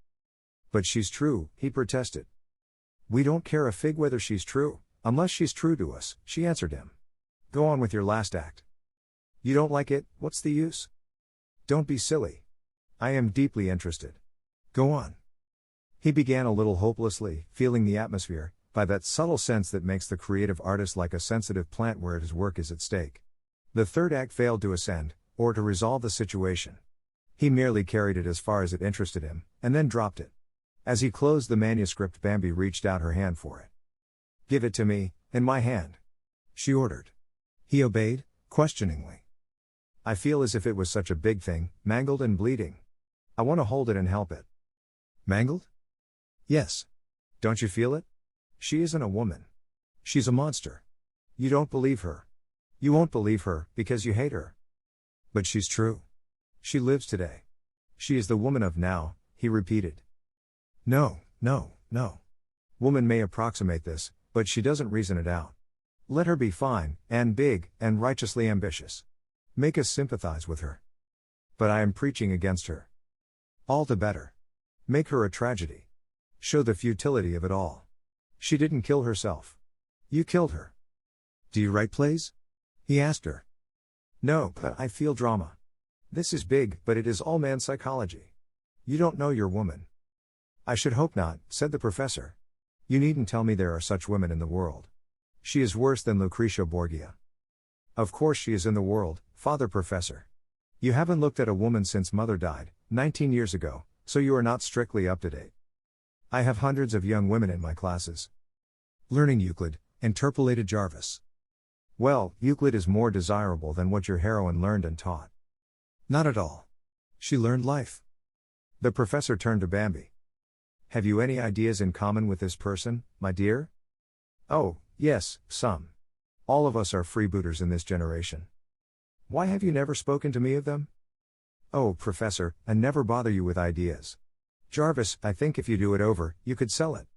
"But she's true," he protested. "We don't care a fig whether she's true, unless she's true to us," she answered him. "Go on with your last act." "You don't like it, what's the use?" "Don't be silly. I am deeply interested. Go on." He began a little hopelessly, feeling the atmosphere, by that subtle sense that makes the creative artist like a sensitive plant where his work is at stake. The third act failed to ascend, or to resolve the situation. He merely carried it as far as it interested him, and then dropped it. As he closed the manuscript, Bambi reached out her hand for it. "Give it to me, in my hand," she ordered. He obeyed, questioningly. "I feel as if it was such a big thing, mangled and bleeding. I want to hold it and help it." "Mangled?" "Yes. Don't you feel it? She isn't a woman. She's a monster. You don't believe her. You won't believe her, because you hate her. But she's true. She lives today. She is the woman of now," he repeated. "No, no, no. Woman may approximate this, but she doesn't reason it out. Let her be fine, and big, and righteously ambitious. Make us sympathize with her. But I am preaching against her. All the better. Make her a tragedy. Show the futility of it all. She didn't kill herself. You killed her." "Do you write plays?" he asked her. "No, but I feel drama. This is big, but it is all man psychology. You don't know your woman." "I should hope not," said the professor. "You needn't tell me there are such women in the world. She is worse than Lucretia Borgia." "Of course she is in the world, Father Professor. You haven't looked at a woman since Mother died, 19 years ago, so you are not strictly up to date. I have hundreds of young women in my classes." "Learning Euclid," interpolated Jarvis. "Well, Euclid is more desirable than what your heroine learned and taught." "Not at all. She learned life." The professor turned to Bambi. "Have you any ideas in common with this person, my dear?" "Oh, yes, some. All of us are freebooters in this generation." "Why have you never spoken to me of them?" "Oh, Professor, I never bother you with ideas. Jarvis, I think if you do it over, you could sell it."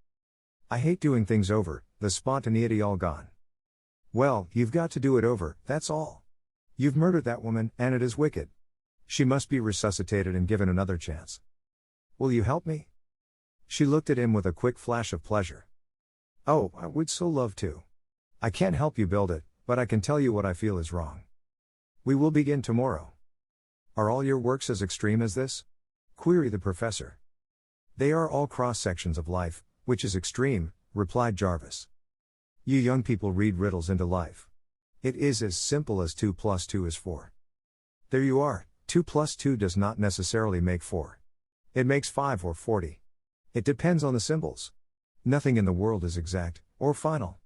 "I hate doing things over, the spontaneity all gone." "Well, you've got to do it over, that's all. You've murdered that woman, and it is wicked. She must be resuscitated and given another chance. Will you help me?" She looked at him with a quick flash of pleasure. "Oh, I would so love to. I can't help you build it, but I can tell you what I feel is wrong. We will begin tomorrow." "Are all your works as extreme as this?" queried the professor. "They are all cross-sections of life, which is extreme," replied Jarvis. "You young people read riddles into life. It is as simple as 2 + 2 is 4. There you are, 2 + 2 does not necessarily make 4. It makes 5 or 40. It depends on the symbols. Nothing in the world is exact, or final.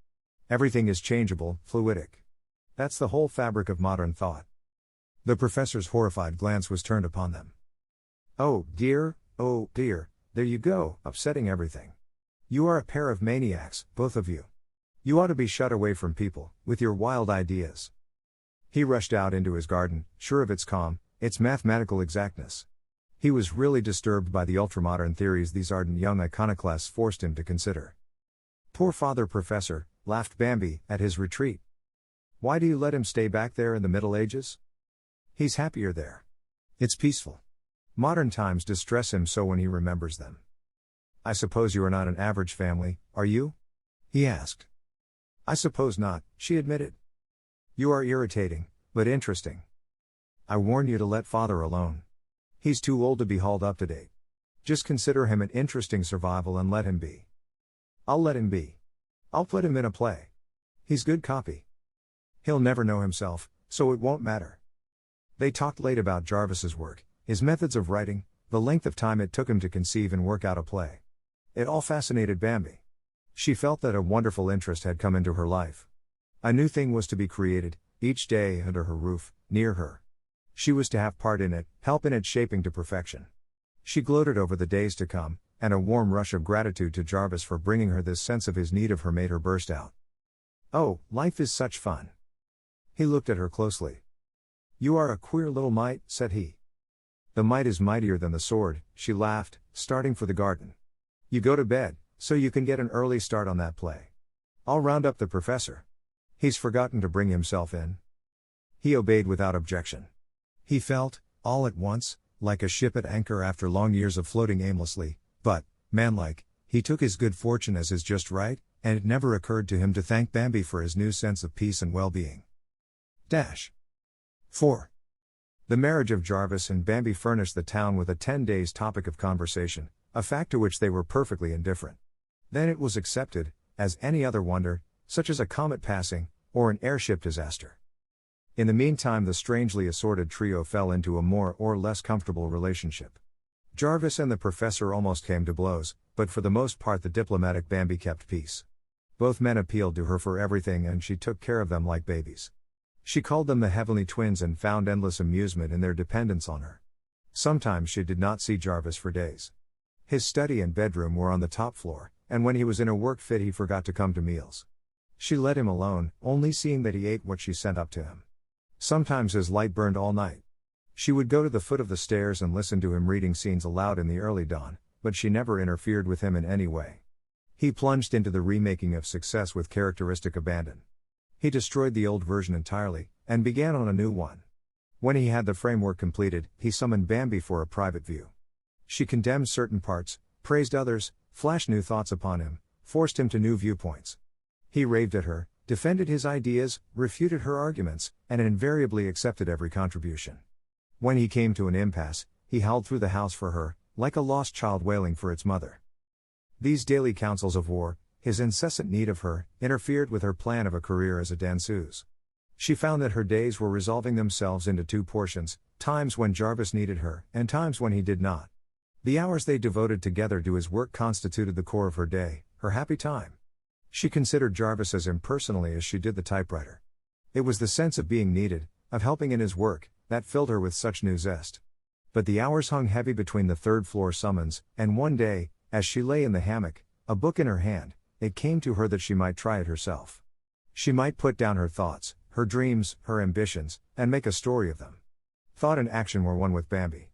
Everything is changeable, fluidic. That's the whole fabric of modern thought." The professor's horrified glance was turned upon them. Oh dear, there you go, upsetting everything. You are a pair of maniacs, both of you. You ought to be shut away from people, with your wild ideas. He rushed out into his garden, sure of its calm, its mathematical exactness. He was really disturbed by the ultramodern theories these ardent young iconoclasts forced him to consider. Poor Father Professor, laughed Bambi, at his retreat. Why do you let him stay back there in the Middle Ages? He's happier there. It's peaceful. Modern times distress him so when he remembers them. I suppose you are not an average family, are you? He asked. I suppose not, she admitted. You are irritating, but interesting. I warn you to let Father alone. He's too old to be hauled up to date. Just consider him an interesting survival and let him be. I'll let him be. I'll put him in a play. He's good copy. He'll never know himself, so it won't matter. They talked late about Jarvis's work, his methods of writing, the length of time it took him to conceive and work out a play. It all fascinated Bambi. She felt that a wonderful interest had come into her life. A new thing was to be created, each day under her roof, near her. She was to have part in it, help in its shaping to perfection. She gloated over the days to come, and a warm rush of gratitude to Jarvis for bringing her this sense of his need of her made her burst out. Oh, life is such fun. He looked at her closely. You are a queer little mite, said he. The mite is mightier than the sword, she laughed, starting for the garden. You go to bed, so you can get an early start on that play. I'll round up the professor. He's forgotten to bring himself in. He obeyed without objection. He felt, all at once, like a ship at anchor after long years of floating aimlessly, but, manlike, he took his good fortune as his just right, and it never occurred to him to thank Bambi for his new sense of peace and well-being. 4. The marriage of Jarvis and Bambi furnished the town with a 10 days topic of conversation, a fact to which they were perfectly indifferent. Then it was accepted, as any other wonder, such as a comet passing, or an airship disaster. In the meantime the strangely assorted trio fell into a more or less comfortable relationship. Jarvis and the professor almost came to blows, but for the most part the diplomatic Bambi kept peace. Both men appealed to her for everything and she took care of them like babies. She called them the Heavenly Twins and found endless amusement in their dependence on her. Sometimes she did not see Jarvis for days. His study and bedroom were on the top floor, and when he was in a work fit he forgot to come to meals. She let him alone, only seeing that he ate what she sent up to him. Sometimes his light burned all night. She would go to the foot of the stairs and listen to him reading scenes aloud in the early dawn, but she never interfered with him in any way. He plunged into the remaking of success with characteristic abandon. He destroyed the old version entirely, and began on a new one. When he had the framework completed, he summoned Bambi for a private view. She condemned certain parts, praised others, flashed new thoughts upon him, forced him to new viewpoints. He raved at her, defended his ideas, refuted her arguments, and invariably accepted every contribution. When he came to an impasse, he howled through the house for her, like a lost child wailing for its mother. These daily counsels of war, his incessant need of her, interfered with her plan of a career as a danseuse. She found that her days were resolving themselves into two portions, times when Jarvis needed her, and times when he did not. The hours they devoted together to his work constituted the core of her day, her happy time. She considered Jarvis as impersonally as she did the typewriter. It was the sense of being needed, of helping in his work, that filled her with such new zest. But the hours hung heavy between the third-floor summons, and one day, as she lay in the hammock, a book in her hand, it came to her that she might try it herself. She might put down her thoughts, her dreams, her ambitions, and make a story of them. Thought and action were one with Bambi.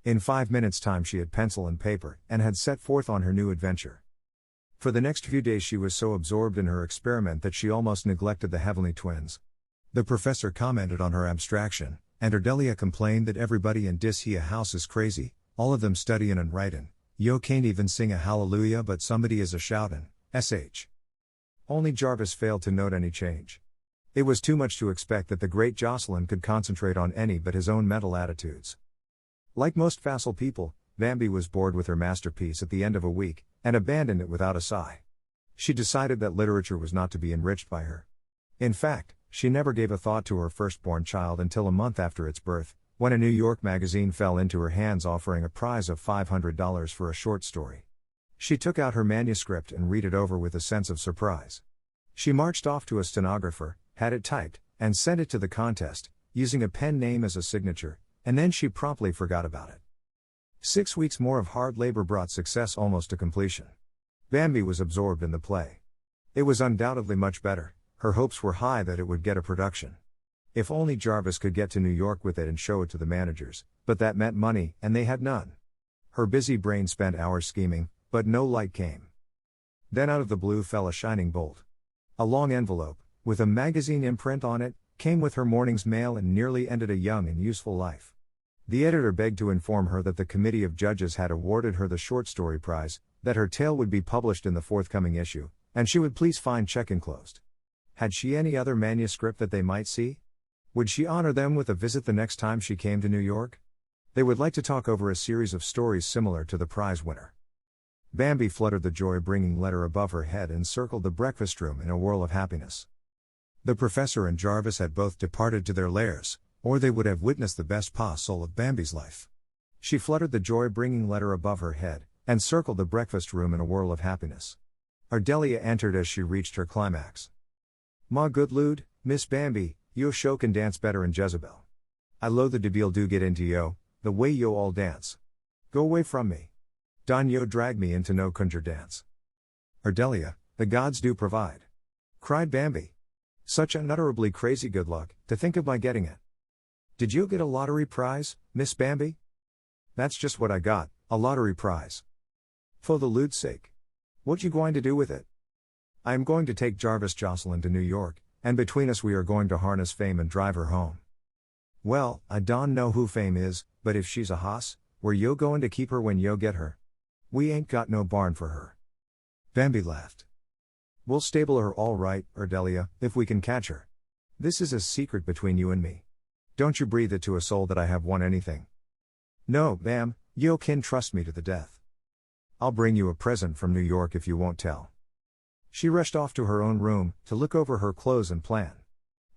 In 5 minutes' time she had pencil and paper, and had set forth on her new adventure. For the next few days she was so absorbed in her experiment that she almost neglected the Heavenly Twins. The professor commented on her abstraction, and Ardelia complained that everybody in dis hia house is crazy, all of them studyin' and writin', yo can't even sing a hallelujah but somebody is a shoutin', sh. Only Jarvis failed to note any change. It was too much to expect that the great Jocelyn could concentrate on any but his own mental attitudes. Like most facile people, Bambi was bored with her masterpiece at the end of a week, and abandoned it without a sigh. She decided that literature was not to be enriched by her. In fact, she never gave a thought to her firstborn child until a month after its birth, when a New York magazine fell into her hands offering a prize of $500 for a short story. She took out her manuscript and read it over with a sense of surprise. She marched off to a stenographer, had it typed, and sent it to the contest, using a pen name as a signature, and then she promptly forgot about it. 6 weeks more of hard labor brought success almost to completion. Bambi was absorbed in the play. It was undoubtedly much better. Her hopes were high that it would get a production. If only Jarvis could get to New York with it and show it to the managers, but that meant money, and they had none. Her busy brain spent hours scheming, but no light came. Then out of the blue fell a shining bolt. A long envelope, with a magazine imprint on it, came with her morning's mail and nearly ended a young and useful life. The editor begged to inform her that the committee of judges had awarded her the short story prize, that her tale would be published in the forthcoming issue, and she would please find check enclosed. Had she any other manuscript that they might see? Would she honor them with a visit the next time she came to New York? They would like to talk over a series of stories similar to the prize winner. Bambi fluttered the joy-bringing letter above her head and circled the breakfast room in a whirl of happiness. The professor and Jarvis had both departed to their lairs, or they would have witnessed the best pas-seul of Bambi's life. She fluttered the joy-bringing letter above her head, and circled the breakfast room in a whirl of happiness. Ardelia entered as she reached her climax. "Ma good lud, Miss Bambi, yo show can dance better in Jezebel. I lo the debil do get into yo, the way yo all dance. Go away from me. Don yo drag me into no conjure dance." "Ardelia, the gods do provide," cried Bambi. "Such unutterably crazy good luck, to think of my getting it. Did you get a lottery prize, Miss Bambi?" "That's just what I got, a lottery prize." "For the lude's sake. What you going to do with it?" "I am going to take Jarvis Jocelyn to New York, and between us we are going to harness Fame and drive her home." "Well, I don't know who Fame is, but if she's a hoss, where yo goin' to keep her when yo get her? We ain't got no barn for her." Bambi laughed. "We'll stable her all right, Ardelia, if we can catch her. This is a secret between you and me. Don't you breathe it to a soul that I have won anything. No, Bam, yo kin trust me to the death. I'll bring you a present from New York if you won't tell." She rushed off to her own room, to look over her clothes and plan.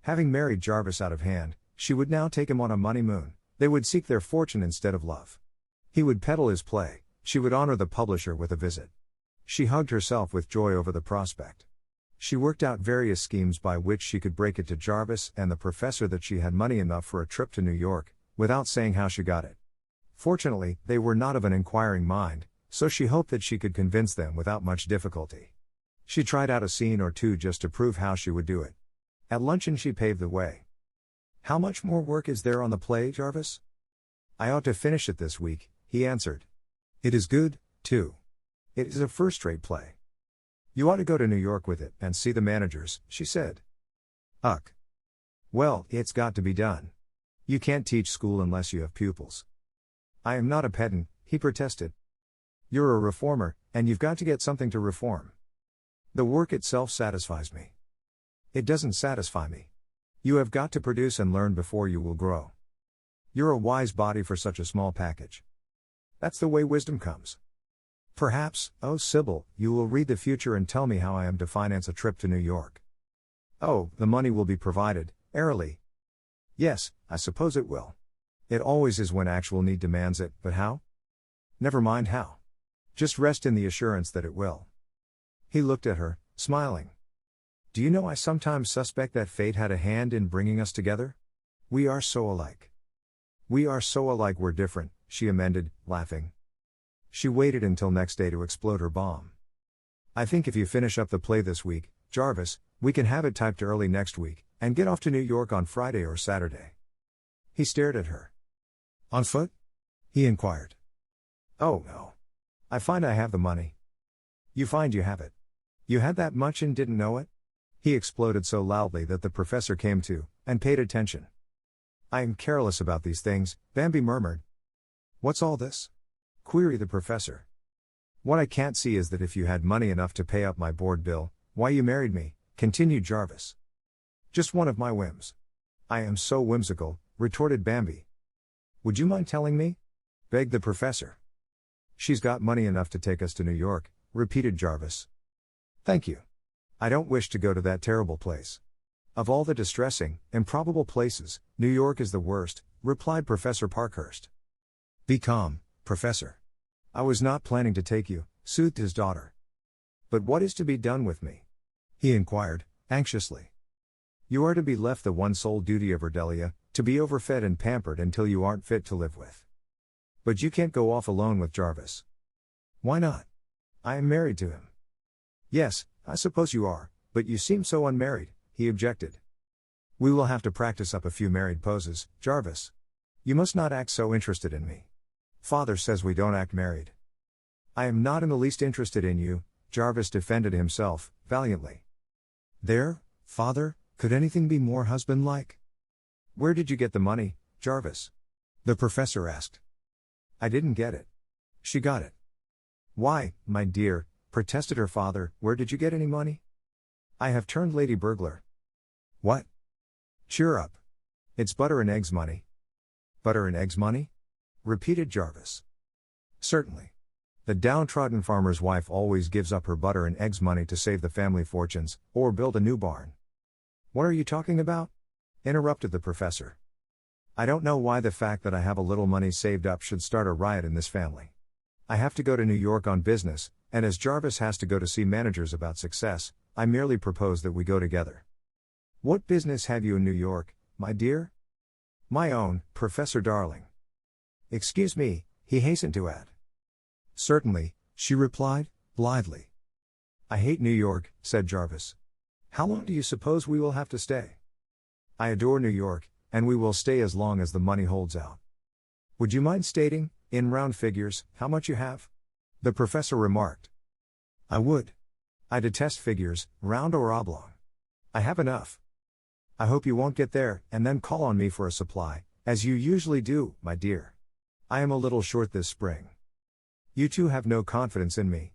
Having married Jarvis out of hand, she would now take him on a moneymoon. They would seek their fortune instead of love. He would peddle his play, she would honor the publisher with a visit. She hugged herself with joy over the prospect. She worked out various schemes by which she could break it to Jarvis and the professor that she had money enough for a trip to New York, without saying how she got it. Fortunately, they were not of an inquiring mind, so she hoped that she could convince them without much difficulty. She tried out a scene or two just to prove how she would do it. At luncheon she paved the way. "How much more work is there on the play, Jarvis?" "I ought to finish it this week," he answered. "It is good, too. It is a first-rate play. You ought to go to New York with it and see the managers," she said. "Uck. Well, it's got to be done. You can't teach school unless you have pupils." "I am not a pedant," he protested. "You're a reformer, and you've got to get something to reform. The work itself satisfies me." "It doesn't satisfy me. You have got to produce and learn before you will grow. You're a wise body for such a small package. That's the way wisdom comes. Perhaps, oh Sybil, you will read the future and tell me how I am to finance a trip to New York." "Oh, the money will be provided, airily." "Yes, I suppose it will. It always is when actual need demands it, but how?" "Never mind how. Just rest in the assurance that it will." He looked at her, smiling. "Do you know I sometimes suspect that fate had a hand in bringing us together? We are so alike." "We are so alike we're different," she amended, laughing. She waited until next day to explode her bomb. "I think if you finish up the play this week, Jarvis, we can have it typed early next week, and get off to New York on Friday or Saturday." He stared at her. "On foot?" he inquired. "Oh no. I find I have the money." "You find you have it? You had that much and didn't know it?" He exploded so loudly that the professor came to, and paid attention. "I am careless about these things," Bambi murmured. "What's all this?" queried the professor. "What I can't see is that if you had money enough to pay up my board bill, why you married me," continued Jarvis. "Just one of my whims." "I am so whimsical," retorted Bambi. "Would you mind telling me?" begged the professor. "She's got money enough to take us to New York," repeated Jarvis. "Thank you. I don't wish to go to that terrible place. Of all the distressing, improbable places, New York is the worst," replied Professor Parkhurst. "Be calm, Professor. I was not planning to take you," soothed his daughter. "But what is to be done with me?" he inquired, anxiously. "You are to be left the one sole duty of Ardelia, to be overfed and pampered until you aren't fit to live with. But you can't go off alone with Jarvis." "Why not? I am married to him. Yes, I suppose you are, but you seem so unmarried, he objected. We will have to practice up a few married poses, Jarvis. You must not act so interested in me. Father says we don't act married. I am not in the least interested in you, Jarvis defended himself, valiantly. There, Father, could anything be more husband-like? Where did you get the money, Jarvis? The professor asked. I didn't get it. She got it. Why, my dear, protested her father, where did you get any money? I have turned lady burglar. What? Cheer up. It's butter and eggs money. Butter and eggs money? Repeated Jarvis. Certainly. The downtrodden farmer's wife always gives up her butter and eggs money to save the family fortunes, or build a new barn. What are you talking about? Interrupted the professor. I don't know why the fact that I have a little money saved up should start a riot in this family. I have to go to New York on business, and as Jarvis has to go to see managers about success, I merely propose that we go together. What business have you in New York, my dear? My own, Professor Darling. Excuse me, he hastened to add. Certainly, she replied, blithely. I hate New York, said Jarvis. How long do you suppose we will have to stay? I adore New York, and we will stay as long as the money holds out. Would you mind stating, in round figures, how much you have? The professor remarked. I would. I detest figures, round or oblong. I have enough. I hope you won't get there, and then call on me for a supply, as you usually do, my dear. I am a little short this spring. You two have no confidence in me.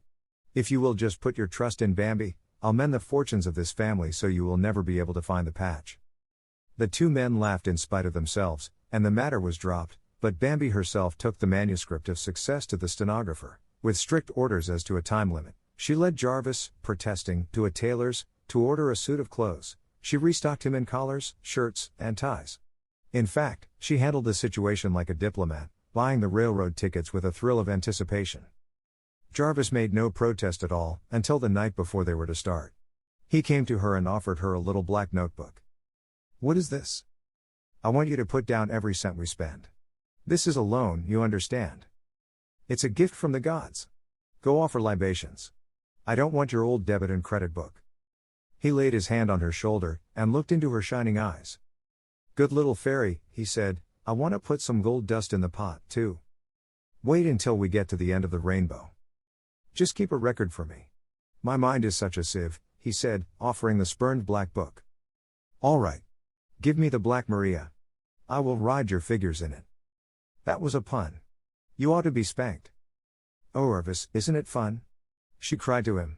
If you will just put your trust in Bambi, I'll mend the fortunes of this family so you will never be able to find the patch. The two men laughed in spite of themselves, and the matter was dropped, but Bambi herself took the manuscript of success to the stenographer, with strict orders as to a time limit. She led Jarvis, protesting, to a tailor's, to order a suit of clothes. She restocked him in collars, shirts, and ties. In fact, she handled the situation like a diplomat, buying the railroad tickets with a thrill of anticipation. Jarvis made no protest at all, until the night before they were to start. He came to her and offered her a little black notebook. What is this? I want you to put down every cent we spend. This is a loan, you understand. It's a gift from the gods. Go offer libations. I don't want your old debit and credit book. He laid his hand on her shoulder, and looked into her shining eyes. Good little fairy, he said, I want to put some gold dust in the pot, too. Wait until we get to the end of the rainbow. Just keep a record for me. My mind is such a sieve, he said, offering the spurned black book. All right. Give me the Black Maria. I will ride your figures in it. That was a pun. You ought to be spanked. Oh, Jarvis, isn't it fun? She cried to him.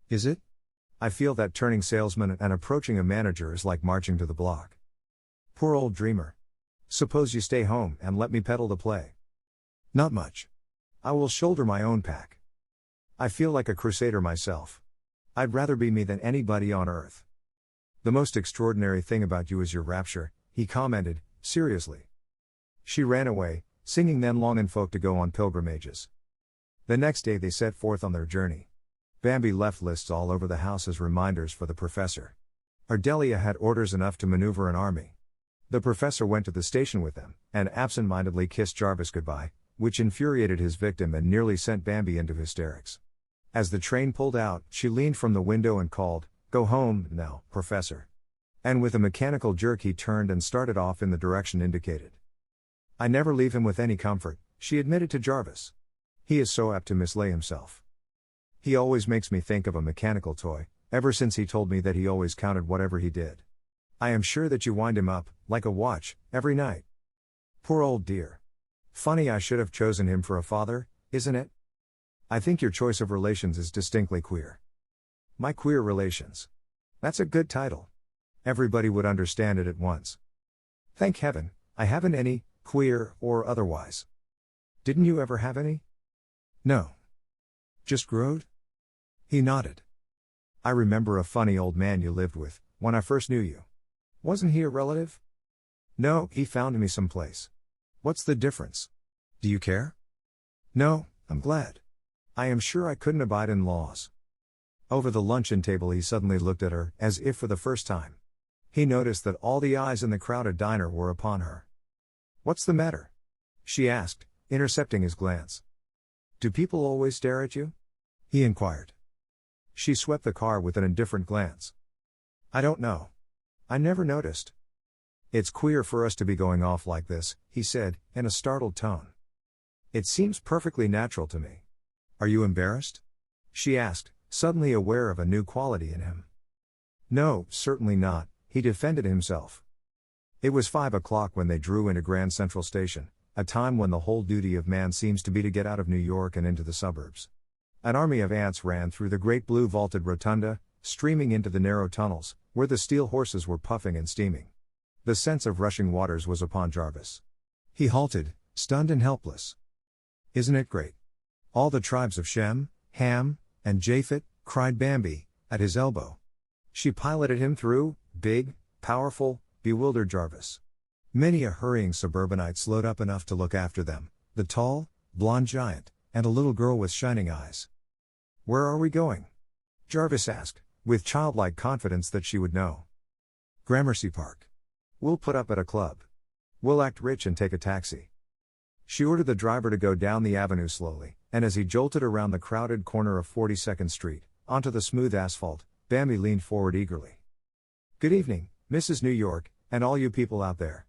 Is it? I feel that turning salesman and approaching a manager is like marching to the block. Poor old dreamer. Suppose you stay home and let me peddle the play. Not much. I will shoulder my own pack. I feel like a crusader myself. I'd rather be me than anybody on earth. The most extraordinary thing about you is your rapture, he commented, seriously. She ran away, singing then long and folk to go on pilgrimages. The next day they set forth on their journey. Bambi left lists all over the house as reminders for the professor. Ardelia had orders enough to maneuver an army. The professor went to the station with them, and absent-mindedly kissed Jarvis goodbye, which infuriated his victim and nearly sent Bambi into hysterics. As the train pulled out, she leaned from the window and called, Go home, now, Professor. And with a mechanical jerk he turned and started off in the direction indicated. I never leave him with any comfort, she admitted to Jarvis. He is so apt to mislay himself. He always makes me think of a mechanical toy, ever since he told me that he always counted whatever he did. I am sure that you wind him up, like a watch, every night. Poor old dear. Funny I should have chosen him for a father, isn't it? I think your choice of relations is distinctly queer. My Queer Relations. That's a good title. Everybody would understand it at once. Thank heaven, I haven't any, queer or otherwise. Didn't you ever have any? No. Just growed? He nodded. I remember a funny old man you lived with, when I first knew you. Wasn't he a relative? No, he found me someplace. What's the difference? Do you care? No, I'm glad. I am sure I couldn't abide in-laws. Over the luncheon table he suddenly looked at her, as if for the first time. He noticed that all the eyes in the crowded diner were upon her. What's the matter? She asked, intercepting his glance. Do people always stare at you? He inquired. She swept the car with an indifferent glance. I don't know. I never noticed. It's queer for us to be going off like this, he said, in a startled tone. It seems perfectly natural to me. Are you embarrassed? She asked, suddenly aware of a new quality in him. No, certainly not, he defended himself. It was 5 o'clock when they drew into Grand Central Station, a time when the whole duty of man seems to be to get out of New York and into the suburbs. An army of ants ran through the great blue vaulted rotunda, streaming into the narrow tunnels, where the steel horses were puffing and steaming. The sense of rushing waters was upon Jarvis. He halted, stunned and helpless. Isn't it great? All the tribes of Shem, Ham, and Japhet, cried Bambi, at his elbow. She piloted him through, big, powerful, bewildered Jarvis. Many a hurrying suburbanite slowed up enough to look after them, the tall, blonde giant, and a little girl with shining eyes. Where are we going? Jarvis asked, with childlike confidence that she would know. Gramercy Park. We'll put up at a club. We'll act rich and take a taxi. She ordered the driver to go down the avenue slowly, and as he jolted around the crowded corner of 42nd Street, onto the smooth asphalt, Bambi leaned forward eagerly. Good evening, Mrs. New York, and all you people out there.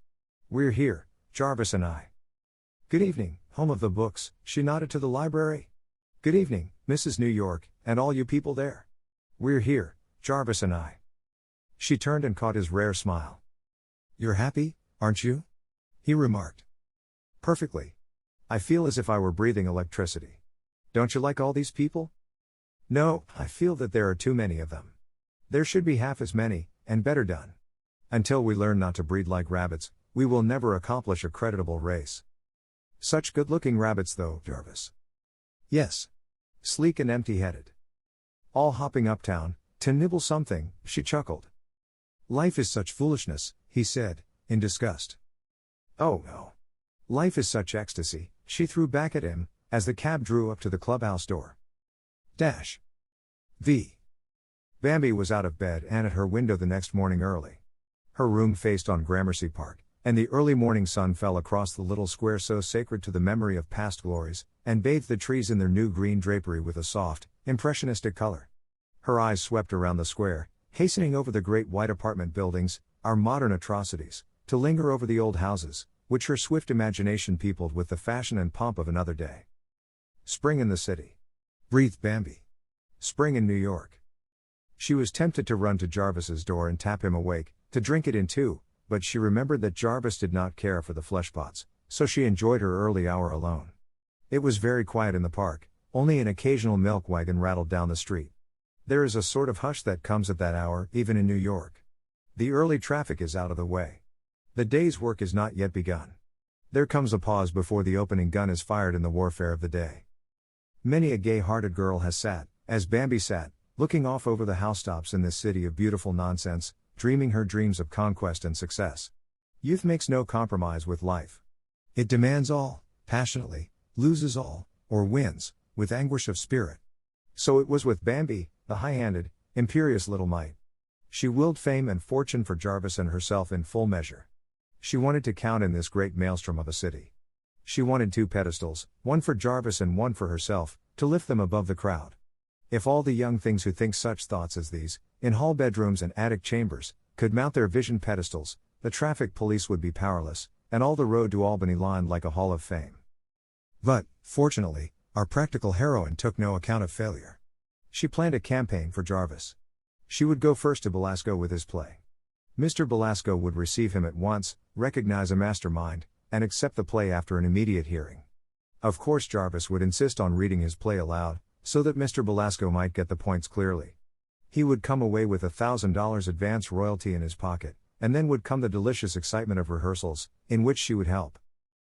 We're here, Jarvis and I. Good evening, home of the books, she nodded to the library. Good evening, Mrs. New York, and all you people there. We're here, Jarvis and I. She turned and caught his rare smile. You're happy, aren't you? He remarked. Perfectly. I feel as if I were breathing electricity. Don't you like all these people? No, I feel that there are too many of them. There should be half as many, and better done. Until we learn not to breed like rabbits, we will never accomplish a creditable race. Such good-looking rabbits though, Jarvis. Yes. Sleek and empty-headed. All hopping uptown, to nibble something, she chuckled. Life is such foolishness, he said, in disgust. Oh no. Life is such ecstasy, she threw back at him, as the cab drew up to the clubhouse door. Dash. V. Bambi was out of bed and at her window the next morning early. Her room faced on Gramercy Park, and the early morning sun fell across the little square so sacred to the memory of past glories, and bathed the trees in their new green drapery with a soft, impressionistic color. Her eyes swept around the square, hastening over the great white apartment buildings, our modern atrocities, to linger over the old houses, which her swift imagination peopled with the fashion and pomp of another day. Spring in the city. Breathed Bambi. Spring in New York. She was tempted to run to Jarvis's door and tap him awake, to drink it in too, but she remembered that Jarvis did not care for the fleshpots, so she enjoyed her early hour alone. It was very quiet in the park, only an occasional milk wagon rattled down the street. There is a sort of hush that comes at that hour, even in New York. The early traffic is out of the way. The day's work is not yet begun. There comes a pause before the opening gun is fired in the warfare of the day. Many a gay-hearted girl has sat, as Bambi sat, looking off over the housetops in this city of beautiful nonsense, dreaming her dreams of conquest and success. Youth makes no compromise with life. It demands all, passionately, loses all, or wins, with anguish of spirit. So it was with Bambi, the high-handed, imperious little mite. She willed fame and fortune for Jarvis and herself in full measure. She wanted to count in this great maelstrom of a city. She wanted 2 pedestals, one for Jarvis and one for herself, to lift them above the crowd. If all the young things who think such thoughts as these, in hall bedrooms and attic chambers, could mount their vision pedestals, the traffic police would be powerless, and all the road to Albany lined like a hall of fame. But, fortunately, our practical heroine took no account of failure. She planned a campaign for Jarvis. She would go first to Belasco with his play. Mr. Belasco would receive him at once, recognize a mastermind, and accept the play after an immediate hearing. Of course Jarvis would insist on reading his play aloud, so that Mr. Belasco might get the points clearly. He would come away with $1,000 advance royalty in his pocket, and then would come the delicious excitement of rehearsals, in which she would help.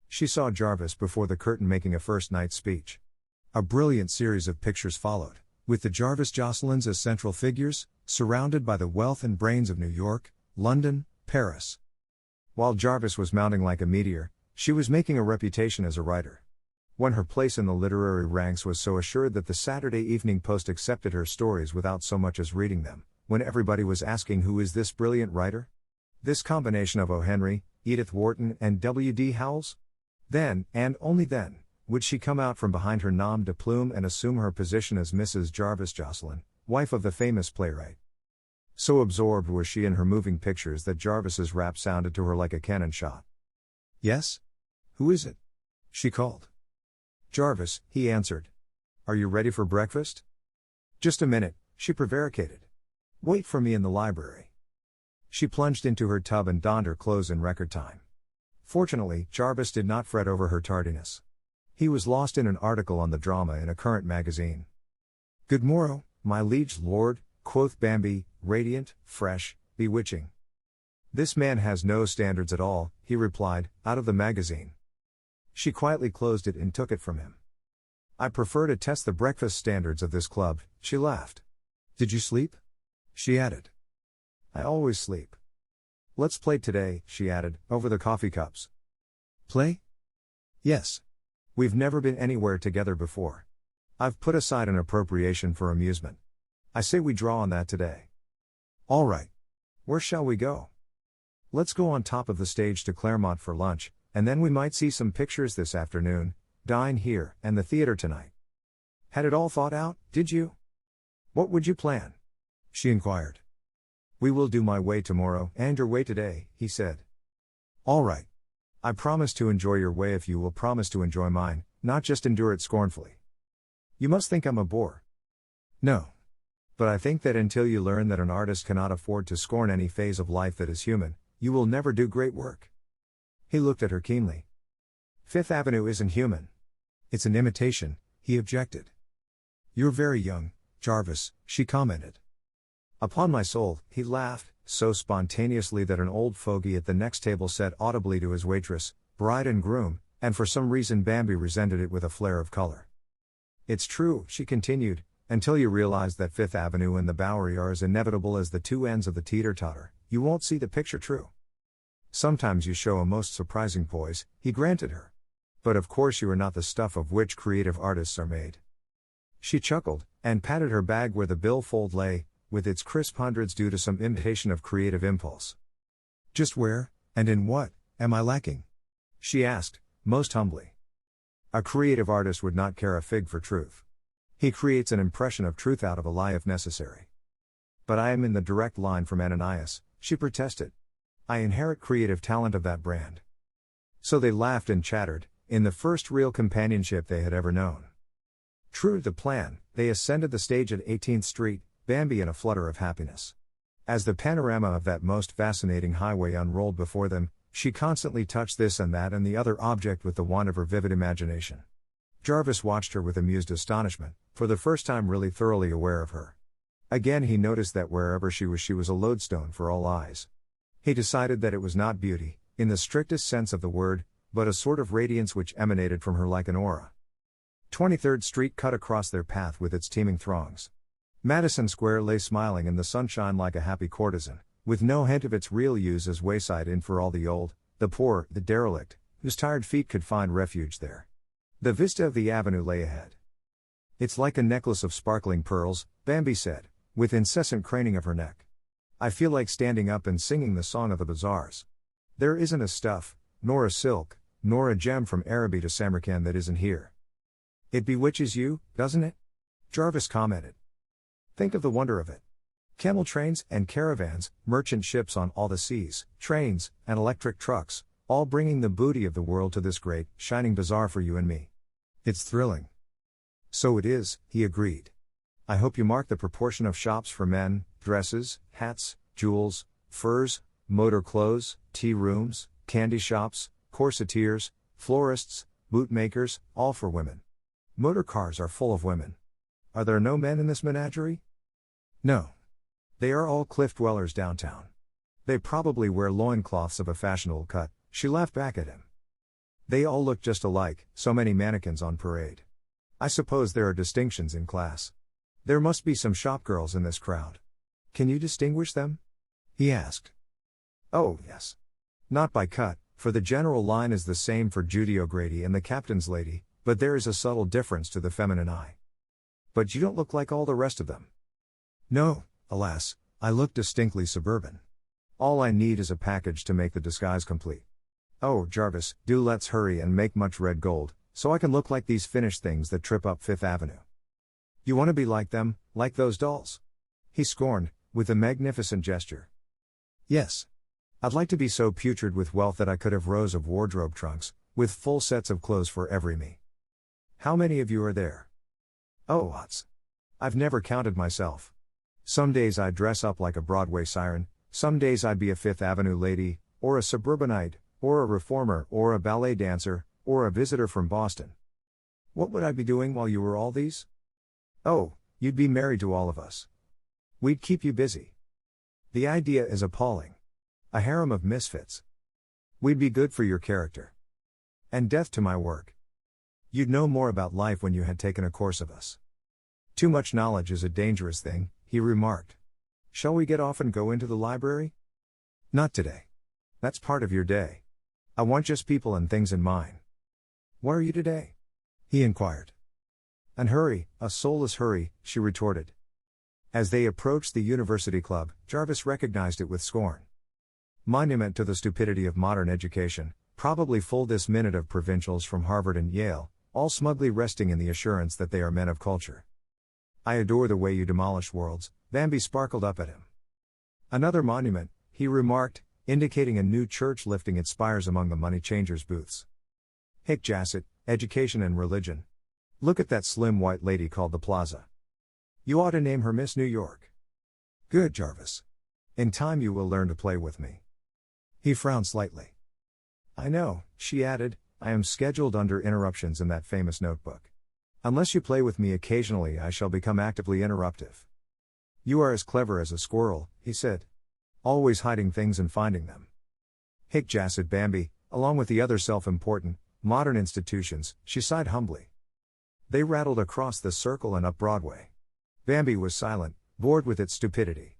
She saw Jarvis before the curtain making a first-night speech. A brilliant series of pictures followed, with the Jarvis Jocelyn's as central figures, surrounded by the wealth and brains of New York, London, Paris. While Jarvis was mounting like a meteor, she was making a reputation as a writer. When her place in the literary ranks was so assured that the Saturday Evening Post accepted her stories without so much as reading them, when everybody was asking who is this brilliant writer? This combination of O. Henry, Edith Wharton and W. D. Howells? Then, and only then, would she come out from behind her nom de plume and assume her position as Mrs. Jarvis Jocelyn, wife of the famous playwright. So absorbed was she in her moving pictures that Jarvis's rap sounded to her like a cannon shot. "Yes? Who is it?" she called. "Jarvis," he answered. "Are you ready for breakfast?" "Just a minute," she prevaricated. "Wait for me in the library." She plunged into her tub and donned her clothes in record time. Fortunately, Jarvis did not fret over her tardiness. He was lost in an article on the drama in a current magazine. "Good morrow, my liege lord," quoth Bambi, radiant, fresh, bewitching. "This man has no standards at all," he replied, out of the magazine. She quietly closed it and took it from him. "I prefer to test the breakfast standards of this club," she laughed. "Did you sleep?" she added. "I always sleep." "Let's play today," she added, over the coffee cups. "Play?" "Yes. We've never been anywhere together before. I've put aside an appropriation for amusement. I say we draw on that today." "All right. Where shall we go?" "Let's go on top of the stage to Claremont for lunch, and then we might see some pictures this afternoon, dine here, and the theater tonight." "Had it all thought out, did you?" "What would you plan?" she inquired. "We will do my way tomorrow, and your way today," he said. "All right. I promise to enjoy your way if you will promise to enjoy mine, not just endure it scornfully." "You must think I'm a bore." "No. But I think that until you learn that an artist cannot afford to scorn any phase of life that is human, you will never do great work." He looked at her keenly. "Fifth Avenue isn't human. It's an imitation," he objected. "You're very young, Jarvis," she commented. "Upon my soul," he laughed, so spontaneously that an old fogey at the next table said audibly to his waitress, "Bride and groom," and for some reason Bambi resented it with a flare of color. "It's true," she continued, "until you realize that Fifth Avenue and the Bowery are as inevitable as the two ends of the teeter-totter, you won't see the picture true." "Sometimes you show a most surprising poise," he granted her. "But of course you are not the stuff of which creative artists are made." She chuckled, and patted her bag where the billfold lay, with its crisp hundreds due to some imitation of creative impulse. "Just where, and in what, am I lacking?" she asked, most humbly. A creative artist would not care a fig for truth. He creates an impression of truth out of a lie if necessary. "But I am in the direct line from Ananias," she protested. "I inherit creative talent of that brand." So they laughed and chattered, in the first real companionship they had ever known. True to plan, they ascended the stage at 18th Street, Bambi in a flutter of happiness. As the panorama of that most fascinating highway unrolled before them, she constantly touched this and that and the other object with the wand of her vivid imagination. Jarvis watched her with amused astonishment, for the first time really thoroughly aware of her. Again he noticed that wherever she was a lodestone for all eyes. He decided that it was not beauty, in the strictest sense of the word, but a sort of radiance which emanated from her like an aura. 23rd Street cut across their path with its teeming throngs. Madison Square lay smiling in the sunshine like a happy courtesan, with no hint of its real use as wayside inn for all the old, the poor, the derelict, whose tired feet could find refuge there. The vista of the avenue lay ahead. "It's like a necklace of sparkling pearls," Bambi said, with incessant craning of her neck. "I feel like standing up and singing the song of the bazaars. There isn't a stuff, nor a silk, nor a gem from Araby to Samarkand that isn't here." "It bewitches you, doesn't it?" Jarvis commented. "Think of the wonder of it. Camel trains and caravans, merchant ships on all the seas, trains, and electric trucks, all bringing the booty of the world to this great, shining bazaar for you and me. It's thrilling." "So it is," he agreed. "I hope you mark the proportion of shops for men, dresses, hats, jewels, furs, motor clothes, tea rooms, candy shops, corsetiers, florists, bootmakers, all for women. Motor cars are full of women. Are there no men in this menagerie?" "No. They are all cliff dwellers downtown. They probably wear loincloths of a fashionable cut," she laughed back at him. "They all look just alike, so many mannequins on parade. I suppose there are distinctions in class. There must be some shopgirls in this crowd. Can you distinguish them?" he asked. "Oh, yes. Not by cut, for the general line is the same for Judy O'Grady and the captain's lady, but there is a subtle difference to the feminine eye." "But you don't look like all the rest of them." "No, alas, I look distinctly suburban. All I need is a package to make the disguise complete. Oh, Jarvis, do let's hurry and make much red gold, so I can look like these finished things that trip up Fifth Avenue." "You want to be like them, like those dolls?" He scorned, with a magnificent gesture. Yes. I'd like to be so putrid with wealth that I could have rows of wardrobe trunks, with full sets of clothes for every me. How many of you are there? Oh, lots. I've never counted myself. Some days I'd dress up like a Broadway siren, some days I'd be a Fifth Avenue lady, or a suburbanite, or a reformer, or a ballet dancer, or a visitor from Boston. What would I be doing while you were all these? Oh, you'd be married to all of us. We'd keep you busy. The idea is appalling. A harem of misfits. We'd be good for your character. And death to my work. You'd know more about life when you had taken a course of us. Too much knowledge is a dangerous thing, he remarked. Shall we get off and go into the library? Not today. That's part of your day. I want just people and things in mine. What are you today? He inquired. An hurry, a soulless hurry, she retorted. As they approached the university club, Jarvis recognized it with scorn. Monument to the stupidity of modern education, probably full this minute of provincials from Harvard and Yale, all smugly resting in the assurance that they are men of culture. I adore the way you demolish worlds, Bambi sparkled up at him. Another monument, he remarked, indicating a new church lifting its spires among the money changers' booths. Hick Jassett, education and religion. Look at that slim white lady called the Plaza. You ought to name her Miss New York. Good, Jarvis. In time you will learn to play with me. He frowned slightly. I know, she added, I am scheduled under interruptions in that famous notebook. Unless you play with me occasionally I shall become actively interruptive. You are as clever as a squirrel, he said. Always hiding things and finding them. Hick Jassett Bambi, along with the other self-important, modern institutions, she sighed humbly. They rattled across the circle and up Broadway. Bambi was silent, bored with its stupidity.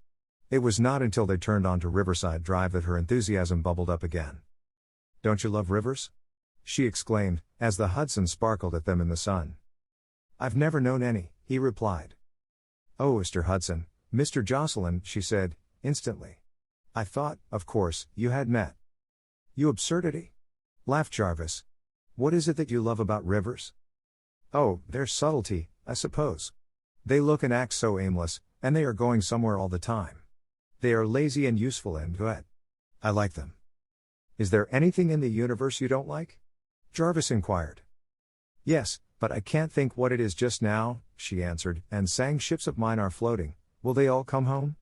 It was not until they turned onto Riverside Drive that her enthusiasm bubbled up again. Don't you love rivers? She exclaimed, as the Hudson sparkled at them in the sun. I've never known any, he replied. Oh, Mr. Hudson, Mr. Jocelyn, she said, instantly. I thought, of course, you had met. You absurdity? Laughed Jarvis. What is it that you love about rivers? Oh, their subtlety, I suppose. They look and act so aimless, and they are going somewhere all the time. They are lazy and useful and good. I like them. Is there anything in the universe you don't like? Jarvis inquired. Yes, but I can't think what it is just now, she answered, and sang Ships of Mine Are Floating, Will They All Come Home?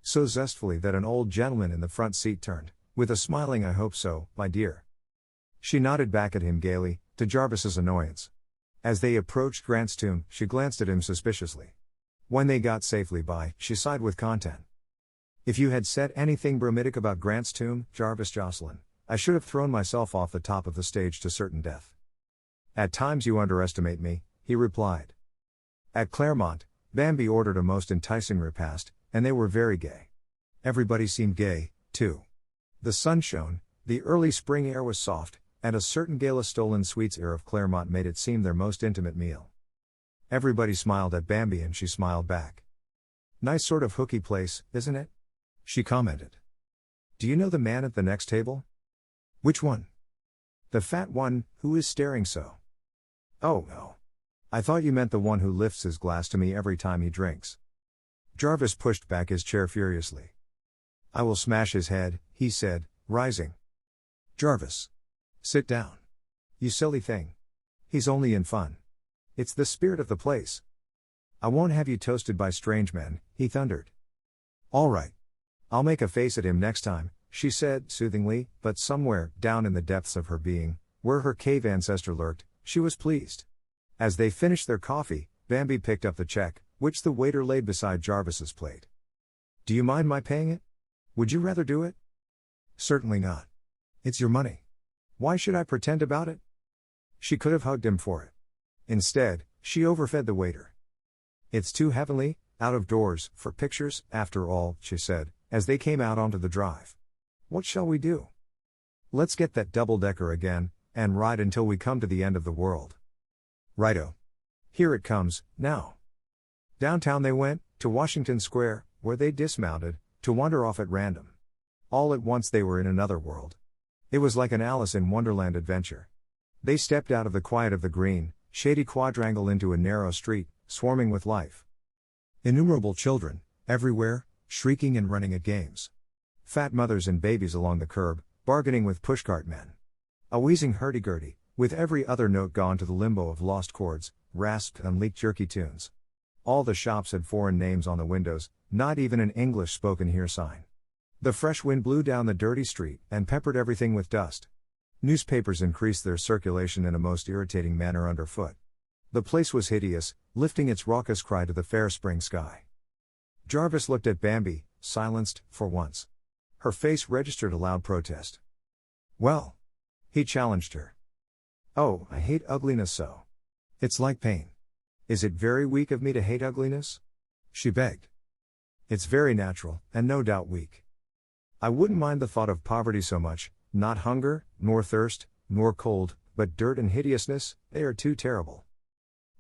So zestfully that an old gentleman in the front seat turned, with a smiling I hope so, my dear. She nodded back at him gaily, to Jarvis's annoyance. As they approached Grant's tomb, she glanced at him suspiciously. When they got safely by, she sighed with content. If you had said anything bromidic about Grant's tomb, Jarvis Jocelyn, I should have thrown myself off the top of the stage to certain death. At times you underestimate me, he replied. At Claremont, Bambi ordered a most enticing repast, and they were very gay. Everybody seemed gay, too. The sun shone, the early spring air was soft, and a certain gala stolen sweets air of Claremont made it seem their most intimate meal. Everybody smiled at Bambi and she smiled back. Nice sort of hooky place, isn't it? She commented. Do you know the man at the next table? Which one? The fat one, who is staring so. Oh no. I thought you meant the one who lifts his glass to me every time he drinks. Jarvis pushed back his chair furiously. I will smash his head, he said, rising. Jarvis. Sit down. You silly thing. He's only in fun. It's the spirit of the place. I won't have you toasted by strange men, he thundered. All right. I'll make a face at him next time, she said, soothingly, but somewhere, down in the depths of her being, where her cave ancestor lurked, she was pleased. As they finished their coffee, Bambi picked up the check, which the waiter laid beside Jarvis's plate. Do you mind my paying it? Would you rather do it? Certainly not. It's your money. Why should I pretend about it? She could have hugged him for it. Instead, she overfed the waiter. It's too heavenly, out of doors, for pictures, after all, she said, as they came out onto the drive. What shall we do? Let's get that double-decker again, and ride until we come to the end of the world. Righto. Here it comes, now. Downtown they went, to Washington Square, where they dismounted, to wander off at random. All at once they were in another world. It was like an Alice in Wonderland adventure. They stepped out of the quiet of the green, shady quadrangle into a narrow street, swarming with life. Innumerable children, Everywhere, shrieking and running at games. Fat mothers and babies along the curb, bargaining with pushcart men. A wheezing hurdy-gurdy, with every other note gone to the limbo of lost chords, rasped and leaked jerky tunes. All the shops had foreign names on the windows, not even an English spoken here sign. The fresh wind blew down the dirty street and peppered everything with dust. Newspapers increased their circulation in a most irritating manner underfoot. The place was hideous, lifting its raucous cry to the fair spring sky. Jarvis looked at Bambi, silenced, for once. Her face registered a loud protest. "Well?" he challenged her. "Oh, I hate ugliness so. It's like pain. Is it very weak of me to hate ugliness?" she begged. "It's very natural, and no doubt weak. I wouldn't mind the thought of poverty so much, not hunger, nor thirst, nor cold, but dirt and hideousness, they are too terrible.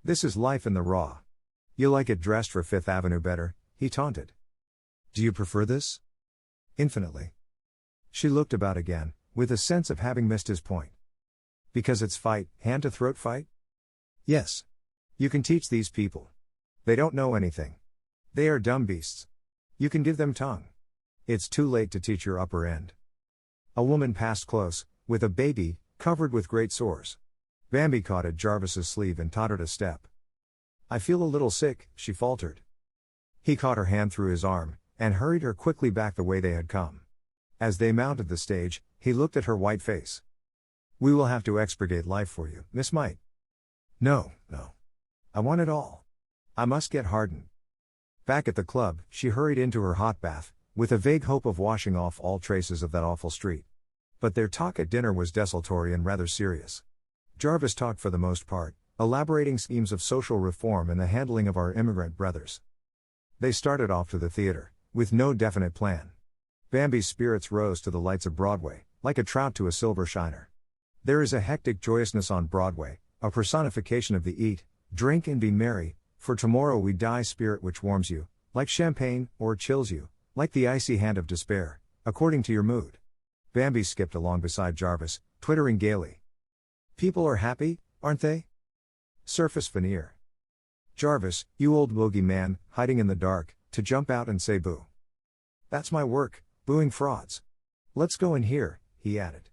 This is life in the raw. You like it dressed for Fifth Avenue better," he taunted. "Do you prefer this?" "Infinitely." She looked about again, with a sense of having missed his point. "Because it's fight, hand-to-throat fight?" "Yes. You can teach these people. They don't know anything. They are dumb beasts. You can give them tongue. It's too late to teach your upper end." A woman passed close, with a baby, covered with great sores. Bambi caught at Jarvis's sleeve and tottered a step. "I feel a little sick," she faltered. He caught her hand through his arm, and hurried her quickly back the way they had come. As they mounted the stage, he looked at her white face. "We will have to expurgate life for you, Miss Might." No. I want it all. I must get hardened." Back at the club, she hurried into her hot bath, with a vague hope of washing off all traces of that awful street. But their talk at dinner was desultory and rather serious. Jarvis talked for the most part, elaborating schemes of social reform and the handling of our immigrant brothers. They started off to the theater, with no definite plan. Bambi's spirits rose to the lights of Broadway, like a trout to a silver shiner. There is a hectic joyousness on Broadway, a personification of the eat, drink and be merry, for tomorrow we die spirit which warms you, like champagne, or chills you, like the icy hand of despair, according to your mood. Bambi skipped along beside Jarvis, twittering gaily. "People are happy, aren't they? Surface veneer. Jarvis, you old bogey man, hiding in the dark, to jump out and say boo. That's my work, booing frauds. Let's go in here," he added.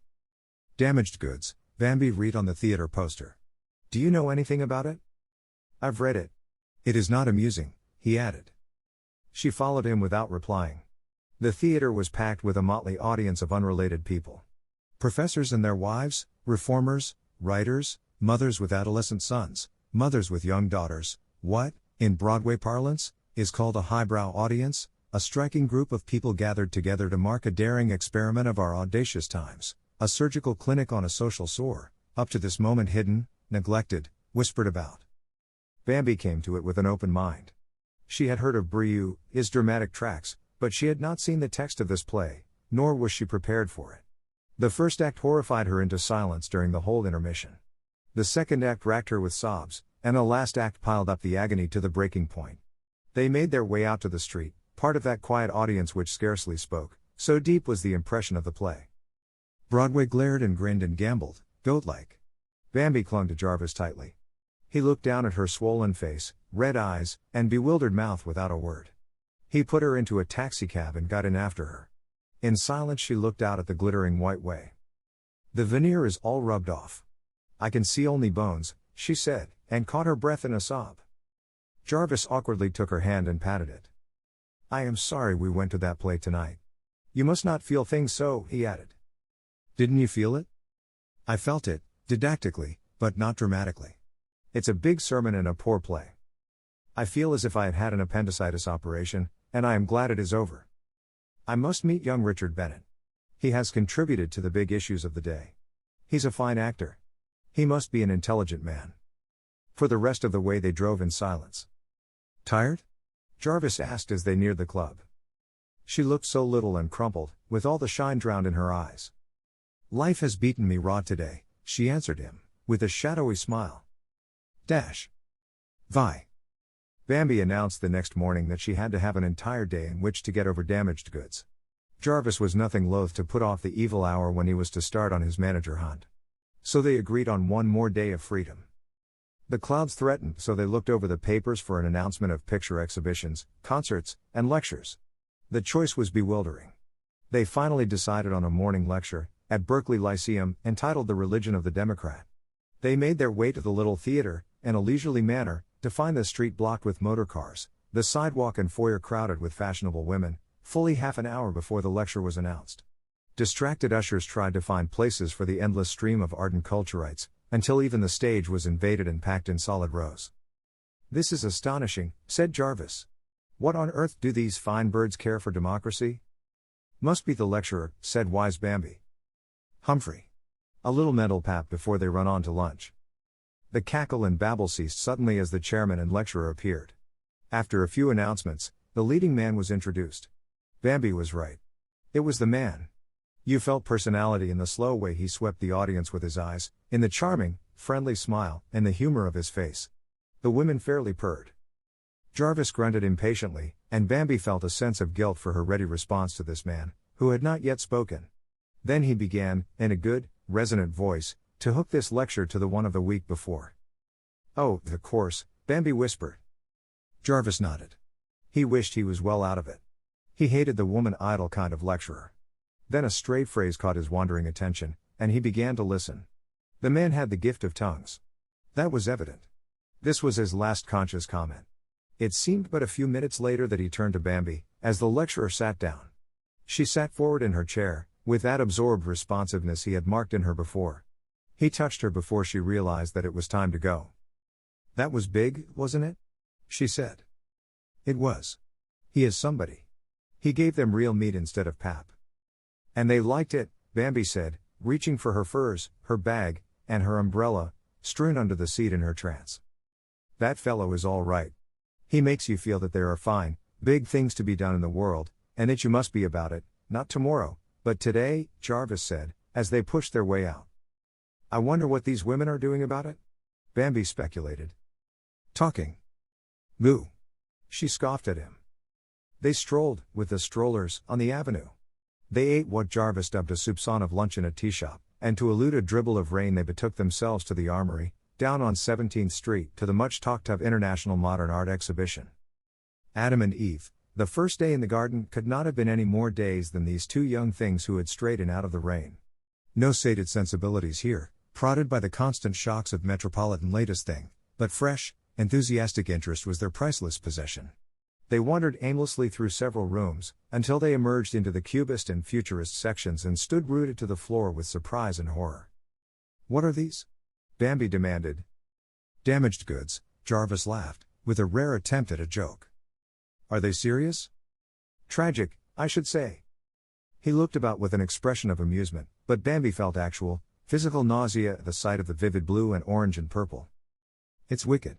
"Damaged goods," Bambi read on the theater poster. "Do you know anything about it?" "I've read it. It is not amusing," he added. She followed him without replying. The theater was packed with a motley audience of unrelated people. Professors and their wives, reformers, writers, mothers with adolescent sons, mothers with young daughters, what, in Broadway parlance, is called a highbrow audience, a striking group of people gathered together to mark a daring experiment of our audacious times, a surgical clinic on a social sore, up to this moment hidden, neglected, whispered about. Bambi came to it with an open mind. She had heard of Brieux, his dramatic tracks, but she had not seen the text of this play, nor was she prepared for it. The first act horrified her into silence during the whole intermission. The second act racked her with sobs, and the last act piled up the agony to the breaking point. They made their way out to the street, part of that quiet audience which scarcely spoke, so deep was the impression of the play. Broadway glared and grinned and gambled, goat-like. Bambi clung to Jarvis tightly. He looked down at her swollen face, red eyes, and bewildered mouth without a word. He put her into a taxicab and got in after her. In silence she looked out at the glittering white way. "The veneer is all rubbed off. I can see only bones," she said, and caught her breath in a sob. Jarvis awkwardly took her hand and patted it. "I am sorry we went to that play tonight. You must not feel things so," he added. "Didn't you feel it?" "I felt it, didactically, but not dramatically. It's a big sermon and a poor play. I feel as if I had had an appendicitis operation, and I am glad it is over. I must meet young Richard Bennett. He has contributed to the big issues of the day. He's a fine actor. He must be an intelligent man." For the rest of the way they drove in silence. "Tired?" Jarvis asked as they neared the club. She looked so little and crumpled, with all the shine drowned in her eyes. "Life has beaten me raw today," she answered him, with a shadowy smile. Vi. Bambi announced the next morning that she had to have an entire day in which to get over damaged goods. Jarvis was nothing loath to put off the evil hour when he was to start on his manager hunt. So they agreed on one more day of freedom. The clouds threatened, so they looked over the papers for an announcement of picture exhibitions, concerts, and lectures. The choice was bewildering. They finally decided on a morning lecture, at Berkeley Lyceum, entitled The Religion of the Democrat. They made their way to the little theater, in a leisurely manner, to find the street blocked with motor cars, the sidewalk and foyer crowded with fashionable women, fully half an hour before the lecture was announced. Distracted ushers tried to find places for the endless stream of ardent culturites, until even the stage was invaded and packed in solid rows. "This is astonishing," said Jarvis. "What on earth do these fine birds care for democracy?" "Must be the lecturer," said wise Bambi. "Humphrey. A little mental pap before they run on to lunch." The cackle and babble ceased suddenly as the chairman and lecturer appeared. After a few announcements, the leading man was introduced. Bambi was right. It was the man. You felt personality in the slow way he swept the audience with his eyes, in the charming, friendly smile, and the humor of his face. The women fairly purred. Jarvis grunted impatiently, and Bambi felt a sense of guilt for her ready response to this man, who had not yet spoken. Then he began, in a good, resonant voice, to hook this lecture to the one of the week before. "Oh, the course," Bambi whispered. Jarvis nodded. He wished he was well out of it. He hated the woman-idle kind of lecturer. Then a stray phrase caught his wandering attention, and he began to listen. The man had the gift of tongues. That was evident. This was his last conscious comment. It seemed but a few minutes later that he turned to Bambi, as the lecturer sat down. She sat forward in her chair, with that absorbed responsiveness he had marked in her before. He touched her before she realized that it was time to go. "That was big, wasn't it?" she said. "It was. He is somebody." He gave them real meat instead of pap. "And they liked it," Bambi said, reaching for her furs, her bag, and her umbrella, strewn under the seat in her trance. "That fellow is all right. He makes you feel that there are fine, big things to be done in the world, and that you must be about it, not tomorrow, but today," Jarvis said, as they pushed their way out. "I wonder what these women are doing about it?" Bambi speculated. "Talking." "Goo." She scoffed at him. They strolled, with the strollers, on the avenue. They ate what Jarvis dubbed a soupçon of lunch in a tea shop, and to elude a dribble of rain they betook themselves to the Armory, down on 17th Street, to the much-talked-of International Modern Art Exhibition. Adam and Eve, the first day in the garden, could not have been any more days than these two young things who had strayed in out of the rain. No sated sensibilities here, prodded by the constant shocks of metropolitan latest thing, but fresh, enthusiastic interest was their priceless possession. They wandered aimlessly through several rooms, until they emerged into the cubist and futurist sections and stood rooted to the floor with surprise and horror. "What are these?" Bambi demanded. "Damaged goods," Jarvis laughed, with a rare attempt at a joke. "Are they serious?" "Tragic, I should say." He looked about with an expression of amusement, but Bambi felt actual, physical nausea at the sight of the vivid blue and orange and purple. "It's wicked,"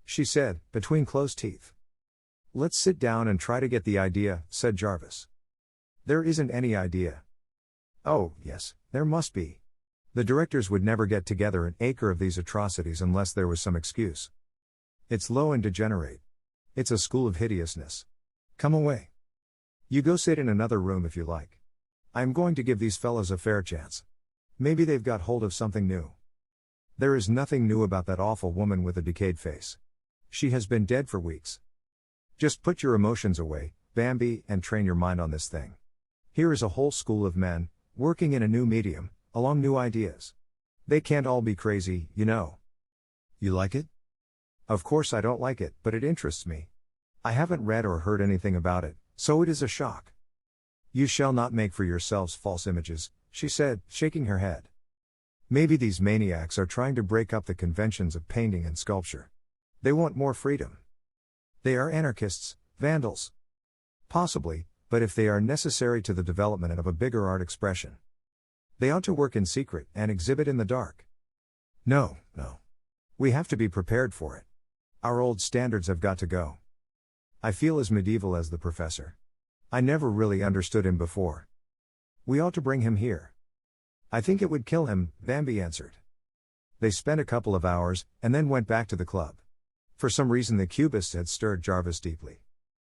she said, between closed teeth. "Let's sit down and try to get the idea," said Jarvis. "There isn't any idea." "Oh, yes, there must be. The directors would never get together an acre of these atrocities unless there was some excuse. It's low and degenerate. It's a school of hideousness. Come away. You go sit in another room if you like. I'm going to give these fellows a fair chance. Maybe they've got hold of something new. There is nothing new about that awful woman with a decayed face. She has been dead for weeks. Just put your emotions away, Bambi, and train your mind on this thing. Here is a whole school of men, working in a new medium, along new ideas. They can't all be crazy, you know. You like it?" "Of course I don't like it, but it interests me. I haven't read or heard anything about it, so it is a shock." "You shall not make for yourselves false images," she said, shaking her head. "Maybe these maniacs are trying to break up the conventions of painting and sculpture. They want more freedom. They are anarchists, vandals. Possibly, but if they are necessary to the development of a bigger art expression, they ought to work in secret and exhibit in the dark. No. We have to be prepared for it. Our old standards have got to go. I feel as medieval as the professor. I never really understood him before. We ought to bring him here." "I think it would kill him," Bambi answered. They spent a couple of hours, and then went back to the club. For some reason the cubists had stirred Jarvis deeply.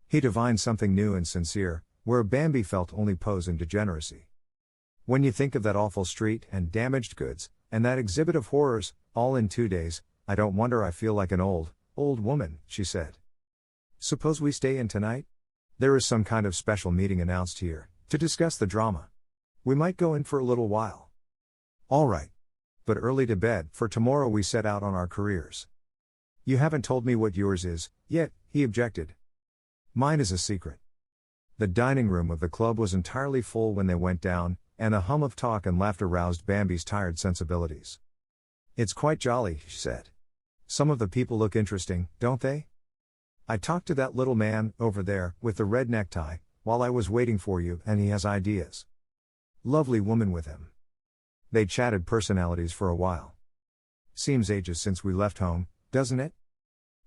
He divined something new and sincere, where Bambi felt only pose and degeneracy. "When you think of that awful street, and damaged goods, and that exhibit of horrors, all in 2 days, I don't wonder I feel like an old woman, she said. Suppose we stay in tonight? There is some kind of special meeting announced here, to discuss the drama. We might go in for a little while. All right. But early to bed, for tomorrow we set out on our careers. You haven't told me what yours is, yet, he objected. Mine is a secret. The dining room of the club was entirely full when they went down, and a hum of talk and laughter roused Bambi's tired sensibilities. It's quite jolly, she said. Some of the people look interesting, don't they? I talked to that little man, over there, with the red necktie, while I was waiting for you, and he has ideas. Lovely woman with him. They chatted personalities for a while. Seems ages since we left home, doesn't it?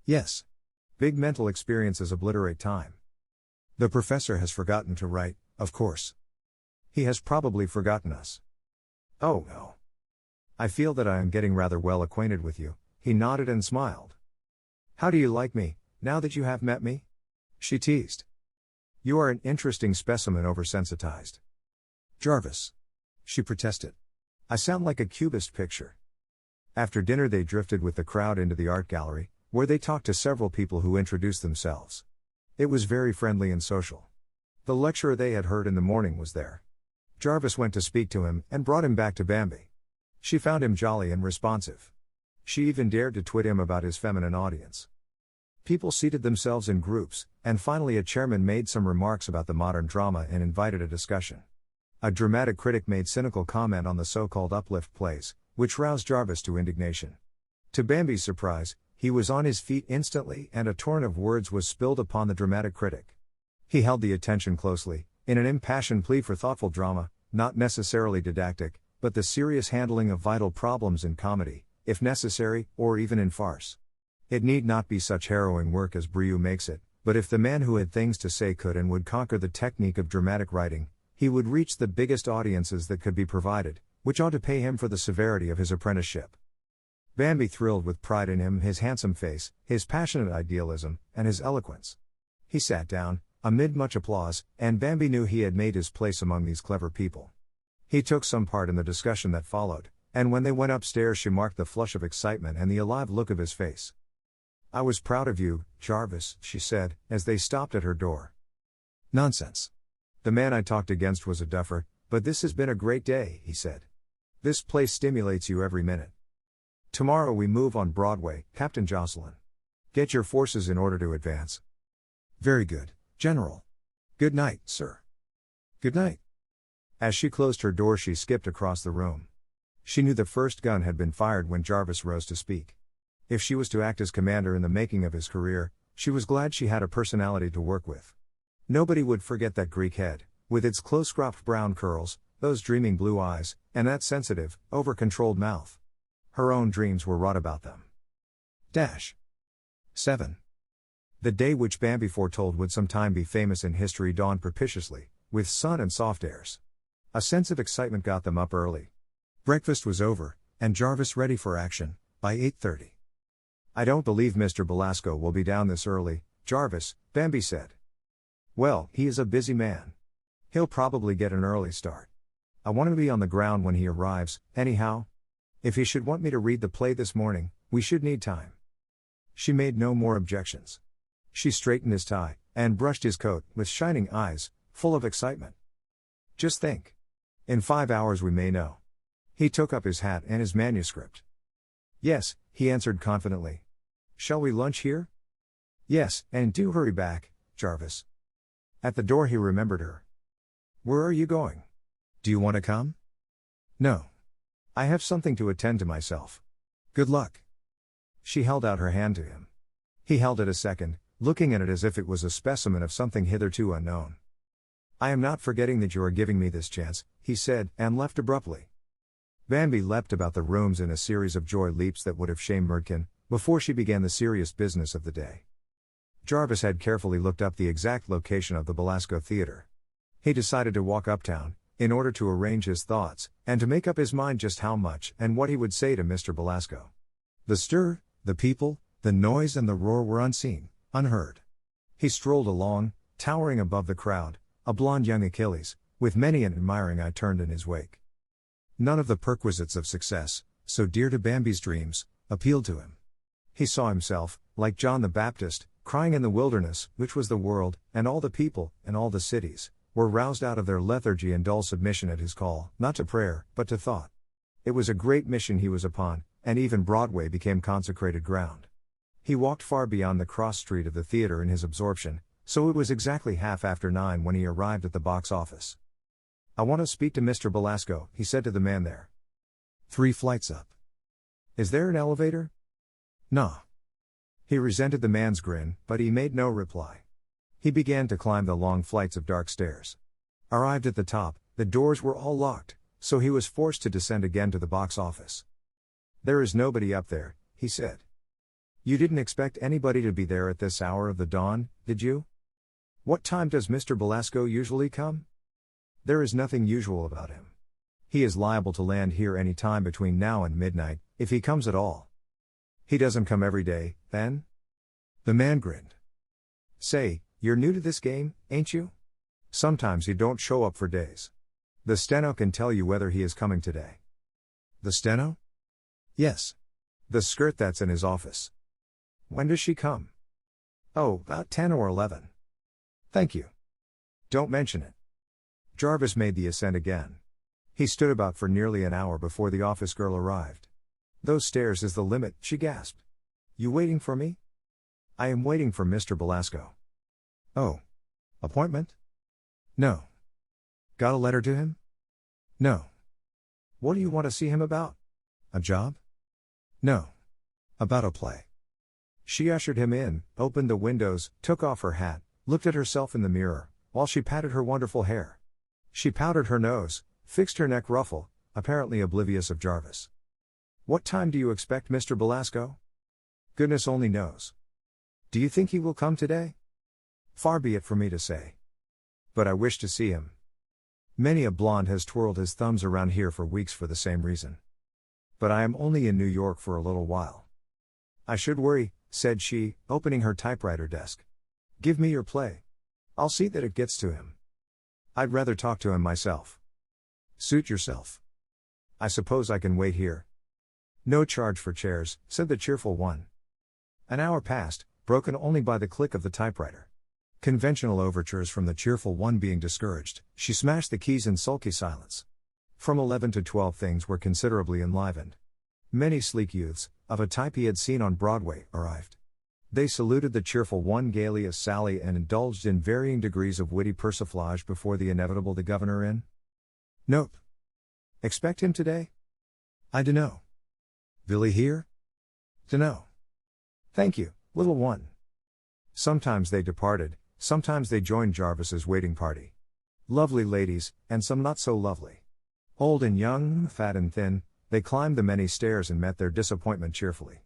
Yes. Big mental experiences obliterate time. The professor has forgotten to write, of course. He has probably forgotten us. Oh no. I feel that I am getting rather well acquainted with you, he nodded and smiled. How do you like me, now that you have met me? She teased. You are an interesting specimen oversensitized. Jarvis. She protested. I sound like a cubist picture. After dinner they drifted with the crowd into the art gallery, where they talked to several people who introduced themselves. It was very friendly and social. The lecturer they had heard in the morning was there. Jarvis went to speak to him and brought him back to Bambi. She found him jolly and responsive. She even dared to twit him about his feminine audience. People seated themselves in groups, and finally a chairman made some remarks about the modern drama and invited a discussion. A dramatic critic made cynical comment on the so-called uplift plays, which roused Jarvis to indignation. To Bambi's surprise, he was on his feet instantly and a torrent of words was spilled upon the dramatic critic. He held the attention closely, in an impassioned plea for thoughtful drama, not necessarily didactic, but the serious handling of vital problems in comedy, if necessary, or even in farce. It need not be such harrowing work as Brieux makes it, but if the man who had things to say could and would conquer the technique of dramatic writing, he would reach the biggest audiences that could be provided, which ought to pay him for the severity of his apprenticeship. Bambi thrilled with pride in him, his handsome face, his passionate idealism, and his eloquence. He sat down, amid much applause, and Bambi knew he had made his place among these clever people. He took some part in the discussion that followed, and when they went upstairs she marked the flush of excitement and the alive look of his face. I was proud of you, Jarvis, she said, as they stopped at her door. Nonsense. The man I talked against was a duffer, but this has been a great day, he said. This place stimulates you every minute. Tomorrow we move on Broadway, Captain Jocelyn. Get your forces in order to advance. Very good, General. Good night, sir. Good night. As she closed her door she skipped across the room. She knew the first gun had been fired when Jarvis rose to speak. If she was to act as commander in the making of his career, she was glad she had a personality to work with. Nobody would forget that Greek head, with its close-cropped brown curls, those dreaming blue eyes, and that sensitive, over-controlled mouth. Her own dreams were wrought about them. 7. The day which Bambi foretold would sometime be famous in history dawned propitiously, with sun and soft airs. A sense of excitement got them up early. Breakfast was over, and Jarvis ready for action, by 8:30. I don't believe Mr. Belasco will be down this early, Jarvis, Bambi said. Well, he is a busy man. He'll probably get an early start. I want to be on the ground when he arrives, anyhow. If he should want me to read the play this morning, we should need time. She made no more objections. She straightened his tie, and brushed his coat, with shining eyes, full of excitement. Just think. In 5 hours we may know. He took up his hat and his manuscript. Yes, he answered confidently. Shall we lunch here? Yes, and do hurry back, Jarvis. At the door he remembered her. Where are you going? Do you want to come? No. I have something to attend to myself. Good luck. She held out her hand to him. He held it a second, looking at it as if it was a specimen of something hitherto unknown. I am not forgetting that you are giving me this chance, he said, and left abruptly. Bambi leapt about the rooms in a series of joy leaps that would have shamed Murdkin, before she began the serious business of the day. Jarvis had carefully looked up the exact location of the Belasco Theater. He decided to walk uptown, in order to arrange his thoughts, and to make up his mind just how much and what he would say to Mr. Belasco. The stir, the people, the noise and the roar were unseen, unheard. He strolled along, towering above the crowd, a blond young Achilles, with many an admiring eye turned in his wake. None of the perquisites of success, so dear to Bambi's dreams, appealed to him. He saw himself, like John the Baptist, crying in the wilderness, which was the world, and all the people, and all the cities, were roused out of their lethargy and dull submission at his call, not to prayer, but to thought. It was a great mission he was upon, and even Broadway became consecrated ground. He walked far beyond the cross street of the theater in his absorption, so it was exactly 9:30 when he arrived at the box office. "I want to speak to Mr. Belasco," he said to the man there. "3 flights up." "Is there an elevator?" "Nah." He resented the man's grin, but he made no reply. He began to climb the long flights of dark stairs. Arrived at the top, the doors were all locked, so he was forced to descend again to the box office. "There is nobody up there," he said. "You didn't expect anybody to be there at this hour of the dawn, did you? What time does Mr. Belasco usually come?" "There is nothing usual about him. He is liable to land here any time between now and midnight, if he comes at all." "He doesn't come every day, then?" The man grinned. "Say, you're new to this game, ain't you? Sometimes he don't show up for days. The steno can tell you whether he is coming today." "The steno?" "Yes. The skirt that's in his office." "When does she come?" "Oh, about 10 or 11. "Thank you. Don't mention it." Jarvis made the ascent again. He stood about for nearly an hour before the office girl arrived. "Those stairs is the limit," she gasped. "You waiting for me?" "I am waiting for Mr. Belasco." "Oh. Appointment?" "No." "Got a letter to him?" "No." "What do you want to see him about?" "A job?" "No. About a play." She ushered him in, opened the windows, took off her hat, looked at herself in the mirror, while she patted her wonderful hair. She powdered her nose, fixed her neck ruffle, apparently oblivious of Jarvis. "What time do you expect Mr. Belasco?" "Goodness only knows." "Do you think he will come today?" "Far be it from me to say. But I wish to see him. Many a blonde has twirled his thumbs around here for weeks for the same reason. But I am only in New York for a little while." "I should worry," said she, opening her typewriter desk. "Give me your play. I'll see that it gets to him. I'd rather talk to him myself." "Suit yourself. I suppose I can wait here." "No charge for chairs," said the cheerful one. An hour passed, broken only by the click of the typewriter. Conventional overtures from the cheerful one being discouraged, she smashed the keys in sulky silence. From 11 to 12 things were considerably enlivened. Many sleek youths, of a type he had seen on Broadway, arrived. They saluted the cheerful one gaily as Sally and indulged in varying degrees of witty persiflage before the inevitable "the governor in?" "Nope." "Expect him today?" "I dunno." "Billy here?" "Dunno." "Thank you, little one." Sometimes they departed, sometimes they joined Jarvis's waiting party. Lovely ladies, and some not so lovely. Old and young, fat and thin, they climbed the many stairs and met their disappointment cheerfully.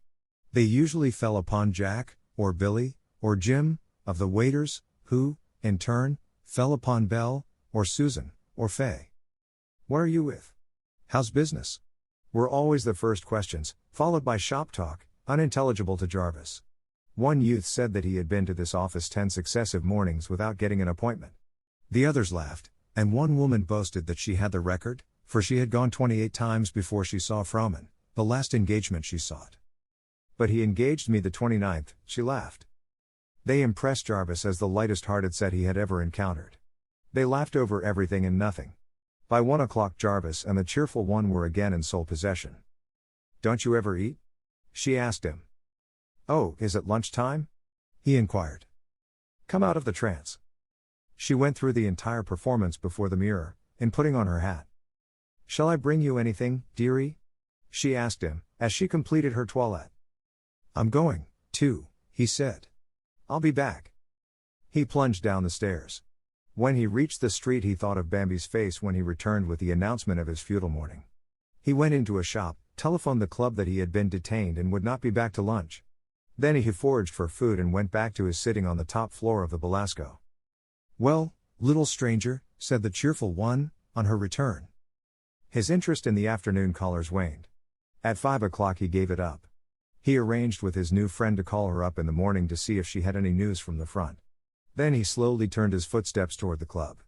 They usually fell upon Jack, or Billy, or Jim, of the waiters, who, in turn, fell upon Belle, or Susan, or Fay. "What are you with? How's business?" were always the first questions, followed by shop talk, unintelligible to Jarvis. One youth said that he had been to this office 10 successive mornings without getting an appointment. The others laughed, and one woman boasted that she had the record, for she had gone 28 times before she saw Froman, the last engagement she sought. "But he engaged me the 29th, she laughed. They impressed Jarvis as the lightest-hearted set he had ever encountered. They laughed over everything and nothing. By 1 o'clock Jarvis and the cheerful one were again in sole possession. "Don't you ever eat?" she asked him. "Oh, is it lunchtime?" he inquired. "Come out of the trance." She went through the entire performance before the mirror, in putting on her hat. "Shall I bring you anything, dearie?" she asked him, as she completed her toilette. "I'm going, too," he said. "I'll be back." He plunged down the stairs. When he reached the street he thought of Bambi's face when he returned with the announcement of his futile morning. He went into a shop, telephoned the club that he had been detained and would not be back to lunch. Then he foraged for food and went back to his sitting on the top floor of the Belasco. "Well, little stranger," said the cheerful one, on her return. His interest in the afternoon callers waned. At 5 o'clock he gave it up. He arranged with his new friend to call her up in the morning to see if she had any news from the front. Then he slowly turned his footsteps toward the club.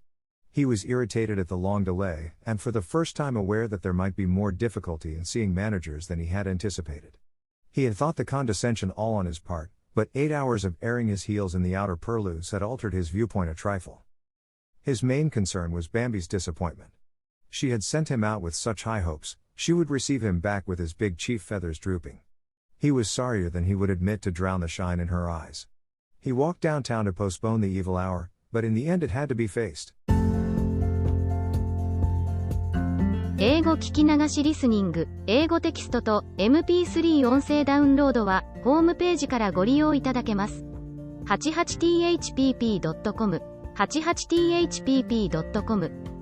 He was irritated at the long delay, and for the first time aware that there might be more difficulty in seeing managers than he had anticipated. He had thought the condescension all on his part, but 8 hours of airing his heels in the outer purlieus had altered his viewpoint a trifle. His main concern was Bambi's disappointment. She had sent him out with such high hopes, she would receive him back with his big chief feathers drooping. He was sorrier than he would admit to drown the shine in her eyes. He walked downtown to postpone the evil hour, but in the end it had to be faced. 英語聞き流しリスニング、英語テキストと MP3 音声ダウンロードはホームページからご利用いただけます。88thpp.com、88thpp.com